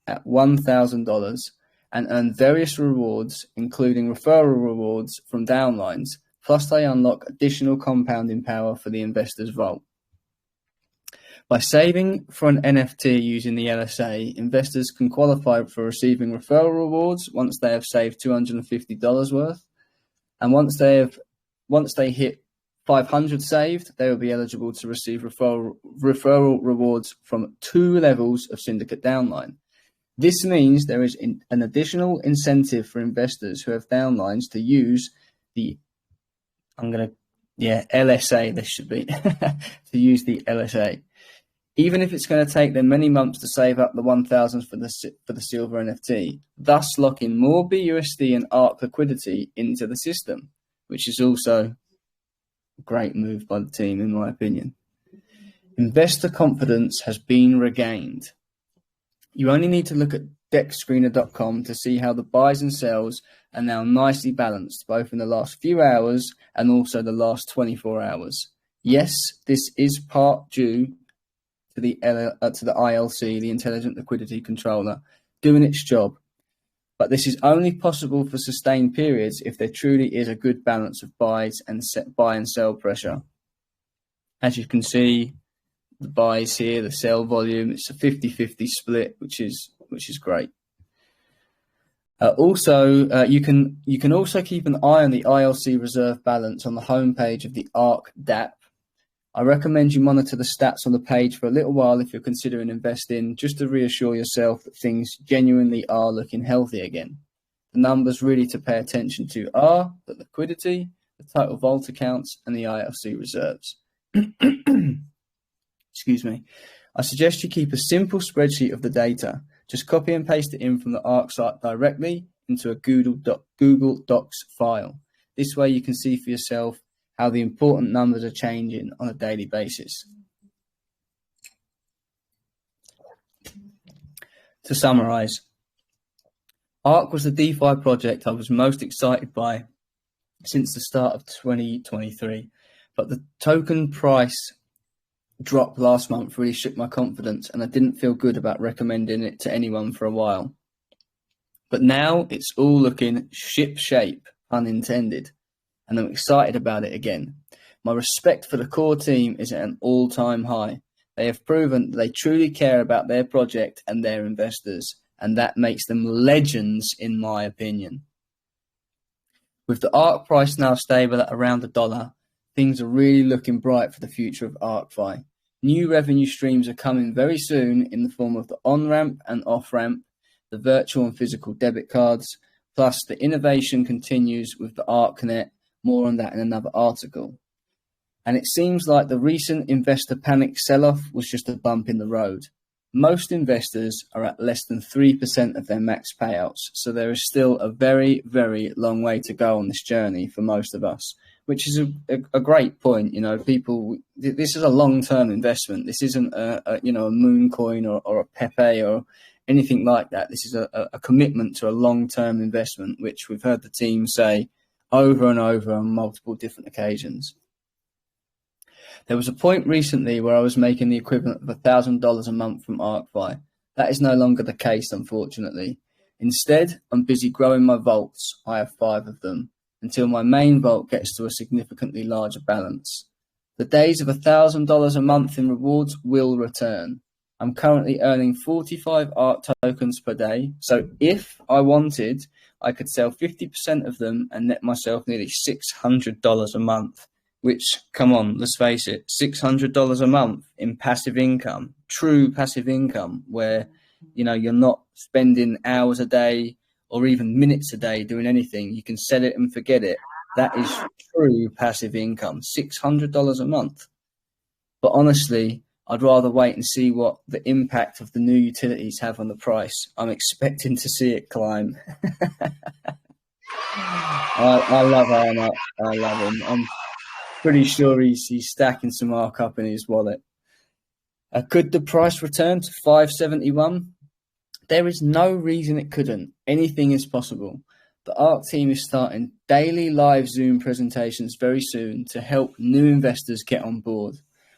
[SPEAKER 6] at $1,000 and earn various rewards, including referral rewards from downlines, plus they unlock additional compounding power for the investor's vault. By saving for an NFT using the LSA, investors can qualify for receiving referral rewards once they have saved $250 worth, and once they hit 500 saved, they will be eligible to receive referral rewards from 2 levels of syndicate downline. This means there is an additional incentive for investors who have downlines to use the LSA. This should be to use the LSA, even if it's going to take them many months to save up the 1,000 for the silver NFT, thus locking more BUSD and ARK liquidity into the system, which is also a great move by the team, in my opinion. Investor confidence has been regained. You only need to look at deckscreener.com to see how the buys and sells are now nicely balanced, both in the last few hours and also the last 24 hours. Yes, this is part due to the ILC, the Intelligent Liquidity Controller, doing its job. But this is only possible for sustained periods if there truly is a good balance of buy and sell pressure. As you can see, the buys here, the sell volume, it's a 50-50 split, which is great. You can also keep an eye on the ILC reserve balance on the homepage of the ARK DApp. I recommend you monitor the stats on the page for a little while if you're considering investing, just to reassure yourself that things genuinely are looking healthy again. The numbers really to pay attention to are the liquidity, the total vault accounts, and the ILC reserves. Excuse me. I suggest you keep a simple spreadsheet of the data. Just copy and paste it in from the ARK site directly into a Google Docs file. This way you can see for yourself how the important numbers are changing on a daily basis. To summarize, ARK was the DeFi project I was most excited by since the start of 2023, but the token price drop last month really shook my confidence, and I didn't feel good about recommending it to anyone for a while. But now it's all looking ship shape, unintended, and I'm excited about it again. My respect for the core team is at an all-time high. They have proven that they truly care about their project and their investors, and that makes them legends in my opinion. With the ARK price now stable at around $1, things are really looking bright for the future of ArkFi. New revenue streams are coming very soon in the form of the on-ramp and off-ramp, the virtual and physical debit cards, plus the innovation continues with the ArkNet. More on that in another article. And it seems like the recent investor panic sell-off was just a bump in the road. Most investors are at less than 3% of their max payouts, so there is still a very, very long way to go on this journey for most of us, which is a great point. You know, people, this is a long-term investment. This isn't a moon coin or a Pepe or anything like that. This is a commitment to a long-term investment, which we've heard the team say over and over on multiple different occasions. There was a point recently where I was making the equivalent of $1,000 a month from ArkFi. That is no longer the case, unfortunately. Instead, I'm busy growing my vaults. I have 5 of them, until my main vault gets to a significantly larger balance. The days of $1,000 a month in rewards will return. I'm currently earning 45 ARK tokens per day, so if I wanted, I could sell 50% of them and net myself nearly $600 a month, which, come on, let's face it, $600 a month in passive income, true passive income, where, you know, you're not spending hours a day or even minutes a day doing anything. You can sell it and forget it. That is true passive income, $600 a month. But honestly, I'd rather wait and see what the impact of the new utilities have on the price. I'm expecting to see it climb. I love Arnott. I love him. I'm pretty sure he's stacking some ARK up in his wallet. Could the price return to 571? There is no reason it couldn't. Anything is possible. The ARK team is starting daily live Zoom presentations very soon to help new investors get on board.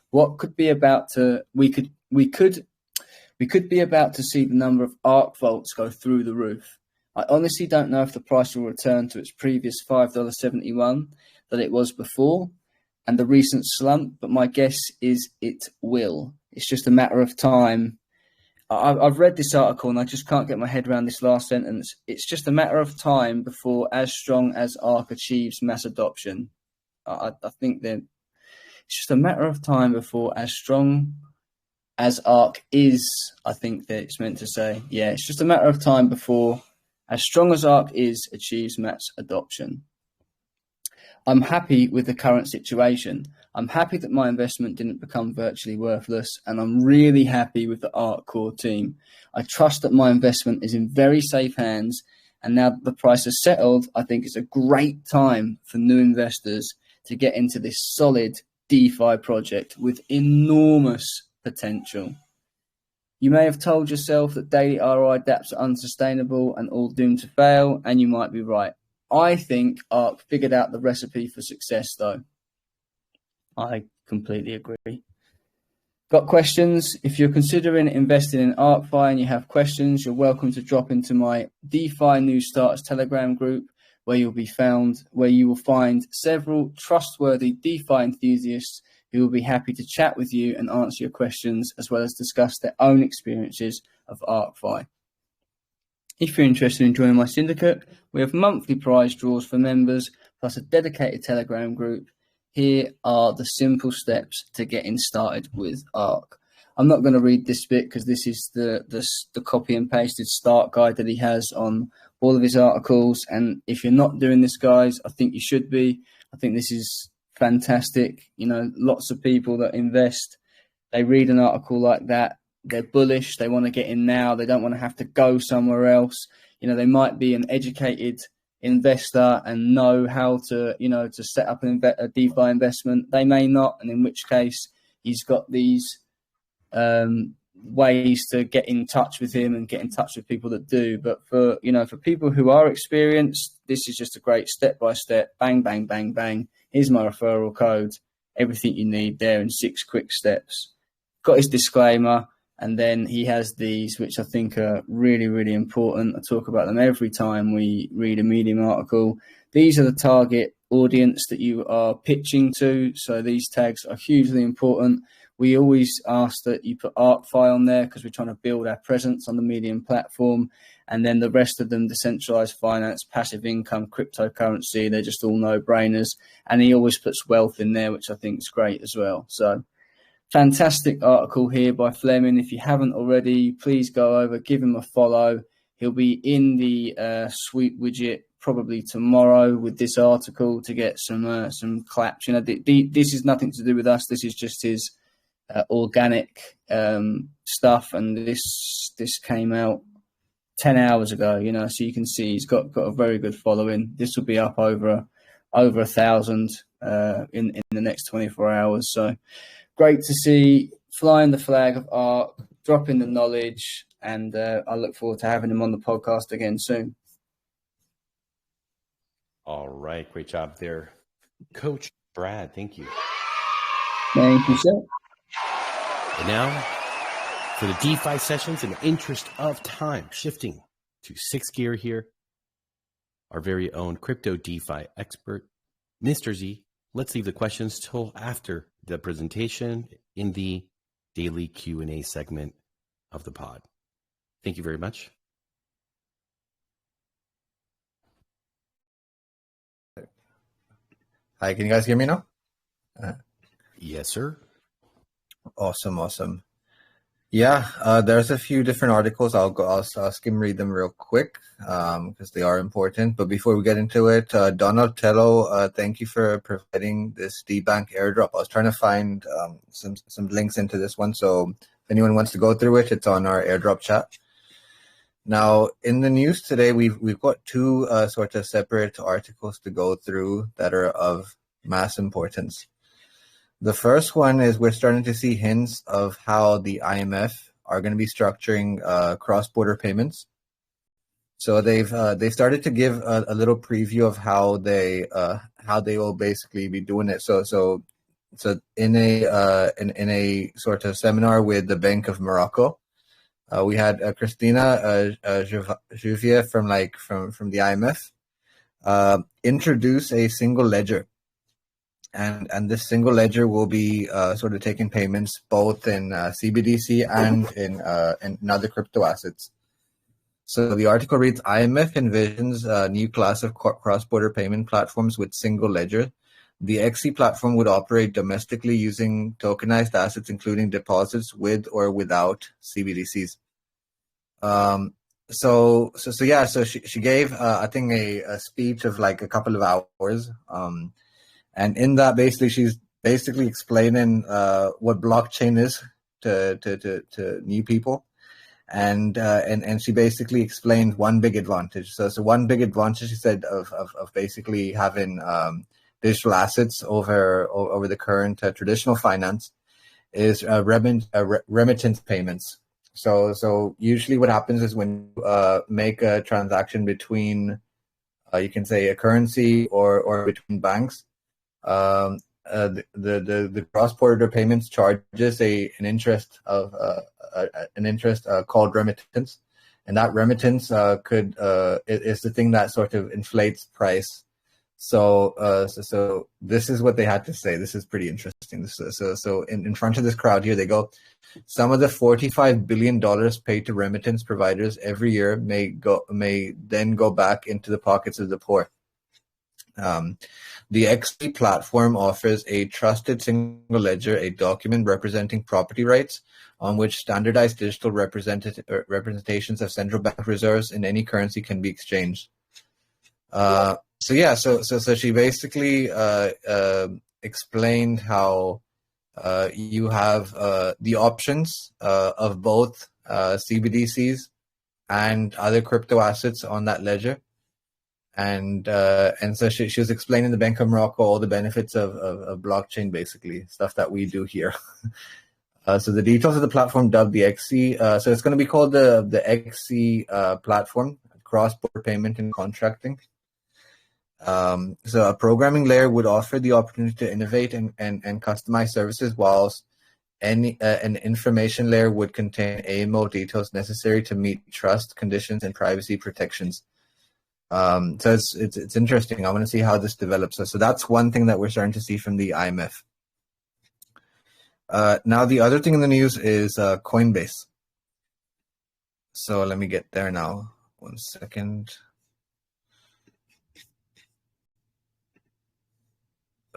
[SPEAKER 6] What could be about to we could be about to see the number of ARK vaults go through the roof. I honestly don't know if the price will return to its previous $5.71 that it was before and the recent slump, but my guess is it will. It's just a matter of time. I've read this article and I just can't get my head around this last sentence. It's just a matter of time before as strong as ARK achieves mass adoption. I think that it's just a matter of time before as strong as ARK is, I think that it's meant to say. Yeah, it's just a matter of time before as strong as ARK is achieves mass adoption. I'm happy with the current situation. I'm happy that my investment didn't become virtually worthless, and I'm really happy with the ARK core team. I trust that my investment is in very safe hands, and now that the price has settled, I think it's a great time for new investors to get into this solid DeFi project with enormous potential. You may have told yourself that daily ROI dApps are unsustainable and all doomed to fail, and you might be right. I think ARK figured out the recipe for success, though. I completely agree. Got questions? If you're considering investing in ArkFi and you have questions, you're welcome to drop into my DeFi New Starters Telegram group, where you will find several trustworthy DeFi enthusiasts who will be happy to chat with you and answer your questions, as well as discuss their own experiences of ArkFi. If you're interested in joining my syndicate, we have monthly prize draws for members, plus a dedicated Telegram group. Here are the simple steps to getting started with Ark. I'm not going to read this bit because this is the copy and pasted start guide that he has on all of his articles. And if you're not doing this, guys, I think you should be. I think this is fantastic. You know, lots of people that invest, they read an article like that, they're bullish, they want to get in now, they don't want to have to go somewhere else. You know, they might be an educated investor and know how to, you know, to set up a DeFi investment. They may not, and in which case he's got these ways to get in touch with him and get in touch with people that do. But for, you know, for people who are experienced, this is just a great step-by-step, bang, bang, bang, bang. Here's my referral code, everything you need there in 6 quick steps. Got his disclaimer, and then he has these, which I think are really, really important. I talk about them every time we read a Medium article. These are the target audience that you are pitching to, so these tags are hugely important. We always ask that you put ArkFi on there because we're trying to build our presence on the Medium platform. And then the rest of them, decentralized finance, passive income, cryptocurrency, they're just all no-brainers. And he always puts wealth in there, which I think is great as well. So fantastic article here by Flemming. If you haven't already, please go over, give him a follow. He'll be in the sweep widget probably tomorrow with this article to get some claps. You know, this is nothing to do with us. This is just his organic stuff, and this came out 10 hours ago, you know, so you can see he's got a very good following. This will be up over 1,000 in the next 24 hours. So great to see, flying the flag of Ark, dropping the knowledge, and I look forward to having him on the podcast again soon.
[SPEAKER 2] All right, great job there, Coach Brad. Thank you.
[SPEAKER 6] Thank you, sir.
[SPEAKER 2] And now, for the DeFi sessions, in the interest of time, shifting to 6th gear here, our very own crypto DeFi expert, Mr. Z. Let's leave the questions till after the presentation in the daily Q&A segment of the pod. Thank you very much.
[SPEAKER 7] Hi, can you guys hear me now?
[SPEAKER 2] Yes, sir.
[SPEAKER 7] Awesome. Yeah, there's a few different articles. I'll skim read them real quick because they are important. But before we get into it, Donatello, thank you for providing this DBank airdrop. I was trying to find some links into this one. So if anyone wants to go through it, it's on our airdrop chat. Now, in the news today, we've got 2 sort of separate articles to go through that are of mass importance. The first one is we're starting to see hints of how the IMF are going to be structuring cross-border payments. So they've started to give a little preview of how they will basically be doing it. So in a sort of seminar with the Bank of Morocco, we had Christina Juvier from the IMF introduce a single ledger. And this single ledger will be sort of taking payments both in CBDC and in other crypto assets. So the article reads, IMF envisions a new class of cross-border payment platforms with single ledger. The XC platform would operate domestically using tokenized assets, including deposits with or without CBDCs. So she gave, I think, a speech of like a couple of hours. And in that, basically, she's basically explaining what blockchain is to new people, and she basically explained one big advantage. So one big advantage, she said, of basically having digital assets over the current traditional finance is remittance payments. So usually what happens is when you make a transaction between, you can say, a currency or between banks. The cross-border payments charges an interest called remittance, and that remittance is the thing that sort of inflates price. So this is what they had to say. This is pretty interesting. So in front of this crowd here, they go, some of the $45 billion paid to remittance providers every year may then go back into the pockets of the poor. The XP platform offers a trusted single ledger, a document representing property rights on which standardized digital representations of central bank reserves in any currency can be exchanged. So she basically explained how you have the options of both CBDCs and other crypto assets on that ledger. And so she was explaining the Bank of Morocco all the benefits of blockchain, basically, stuff that we do here. So the details of the platform dubbed the XC. So it's going to be called the XC platform, cross-border payment and contracting. So a programming layer would offer the opportunity to innovate and customize services, whilst an information layer would contain AML details necessary to meet trust conditions and privacy protections. So it's interesting. I want to see how this develops. So that's one thing that we're starting to see from the IMF. Now the other thing in the news is Coinbase. So let me get there now. 1 second.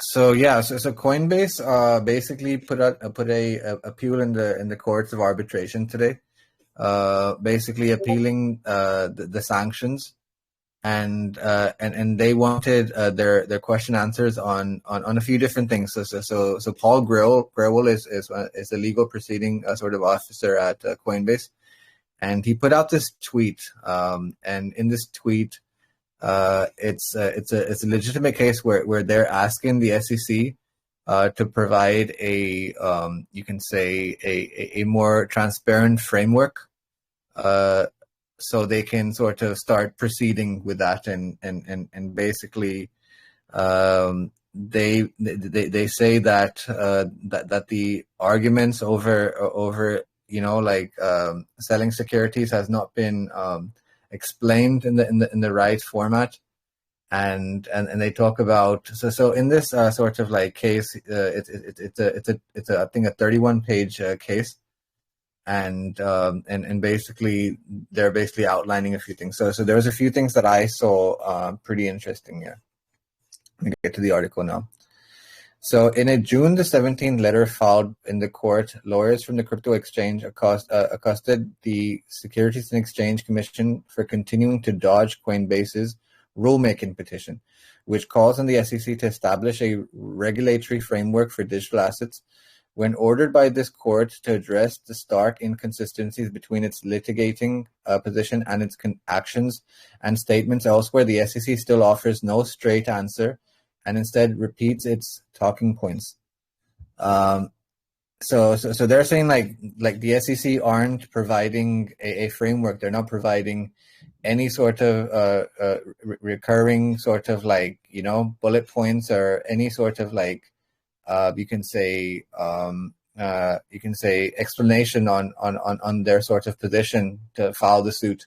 [SPEAKER 7] So Coinbase basically put a appeal in the courts of arbitration today, basically appealing the sanctions, and they wanted their question answers on a few different things. So Paul Grewal is a legal proceeding sort of officer at Coinbase, and he put out this tweet, and in this tweet, it's a legitimate case where they're asking the SEC to provide a more transparent framework, so they can sort of start proceeding with that, and basically they say that that the arguments over selling securities has not been explained in the right format, and they talk about so in this sort of like case, it's a I think a 31-page case, and basically they're basically outlining a few things. So there was a few things that I saw pretty interesting here. Let me get to the article now. So in a June the 17th letter filed in the court, lawyers from the crypto exchange accosted the Securities and Exchange Commission for continuing to dodge Coinbase's rulemaking petition, which calls on the SEC to establish a regulatory framework for digital assets. When ordered by this court to address the stark inconsistencies between its litigating position and its actions and statements elsewhere, the SEC still offers no straight answer and instead repeats its talking points. So they're saying like the SEC aren't providing a framework. They're not providing any sort of recurring sort of bullet points or any sort of you can say explanation on their sort of position to file the suit.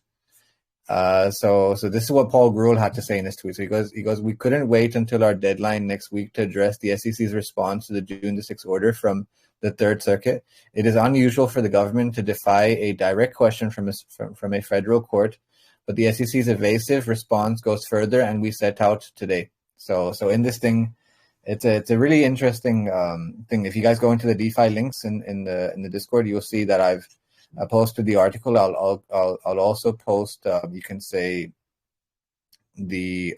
[SPEAKER 7] So this is what Paul Grewal had to say in his tweet. So he goes, we couldn't wait until our deadline next week to address the SEC's response to the June the 6th order from the Third Circuit. It is unusual for the government to defy a direct question from a federal court, but the SEC's evasive response goes further, and we set out today. So in this thing, it's a really interesting thing. If you guys go into the DeFi links in the Discord, you'll see that I've posted the article. I'll also post you can say the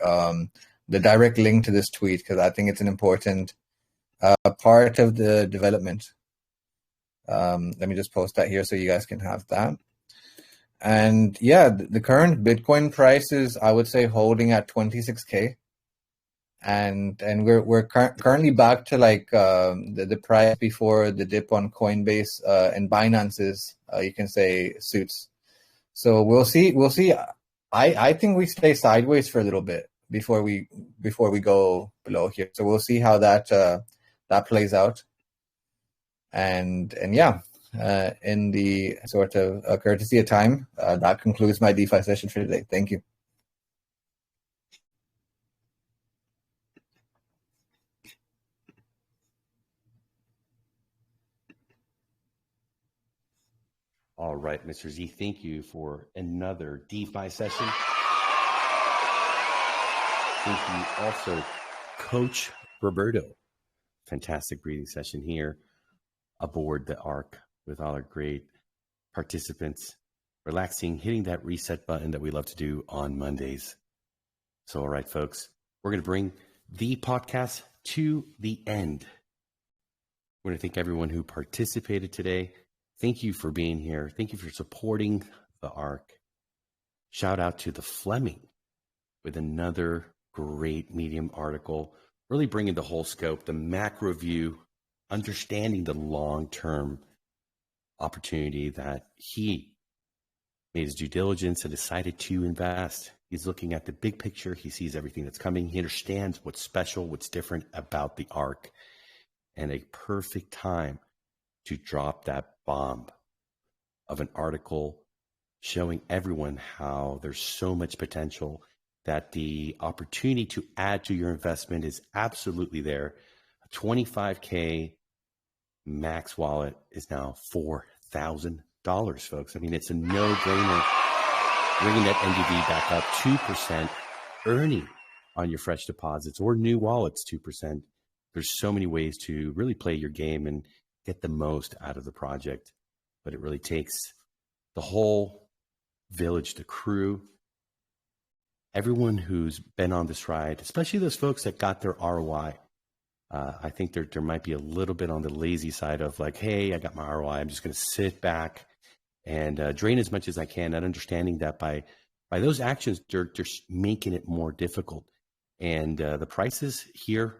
[SPEAKER 7] direct link to this tweet, because I think it's an important part of the development. Let me just post that here so you guys can have that. And yeah, the current Bitcoin price is, I would say, holding at 26K. And we're currently back to the price before the dip on Coinbase and Binance's you can say suits. So we'll see. I think we stay sideways for a little bit before we go below here. So we'll see how that plays out. And yeah, in the sort of courtesy of time, that concludes my DeFi session for today. Thank you.
[SPEAKER 2] All right, Mr. Z, thank you for another DeFi session. Thank you also, Coach Roberto. Fantastic breathing session here aboard the Ark with all our great participants, relaxing, hitting that reset button that we love to do on Mondays. So, all right, folks, we're going to bring the podcast to the end. I want to thank everyone who participated today. Thank you for being here. Thank you for supporting the Ark. Shout out to the Flemming with another great Medium article, really bringing the whole scope, the macro view, understanding the long-term opportunity that he made his due diligence and decided to invest. He's looking at the big picture. He sees everything that's coming. He understands what's special, what's different about the Ark, and a perfect time to drop that bomb of an article showing everyone how there's so much potential, that the opportunity to add to your investment is absolutely there. A 25K max wallet is now $4,000, folks. I mean, it's a no-brainer. Bringing that NDV back up 2%, earning on your fresh deposits or new wallets 2%. There's so many ways to really play your game and get the most out of the project. But it really takes the whole village, the crew, everyone who's been on this ride, especially those folks that got their ROI. I think there might be a little bit on the lazy side of like, hey, I got my ROI. I'm just going to sit back and drain as much as I can, not understanding that by those actions, they're making it more difficult. And the prices here,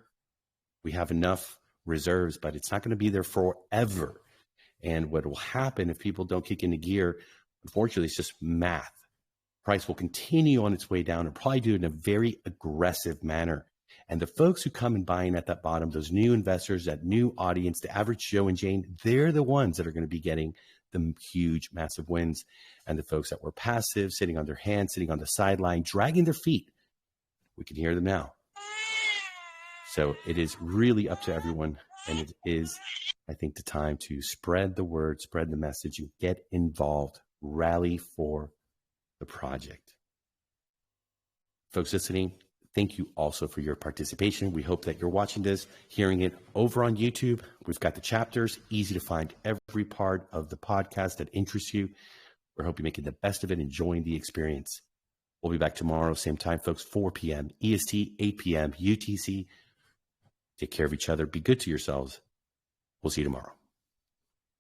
[SPEAKER 2] we have enough reserves, but it's not going to be there forever. And what will happen if people don't kick into gear, unfortunately, it's just math. Price will continue on its way down and probably do it in a very aggressive manner. And the folks who come and buying at that bottom, those new investors, that new audience, the average Joe and Jane, they're the ones that are going to be getting the huge, massive wins. And the folks that were passive, sitting on their hands, sitting on the sideline, dragging their feet, we can hear them now. So it is really up to everyone. And it is, I think, the time to spread the word, spread the message, and get involved. Rally for the project. Folks listening, thank you also for your participation. We hope that you're watching this, hearing it over on YouTube. We've got the chapters, easy to find every part of the podcast that interests you. We hope you're making the best of it, enjoying the experience. We'll be back tomorrow, same time, folks, 4 p.m. EST, 8 p.m. UTC. Take care of each other. Be good to yourselves. We'll see you tomorrow.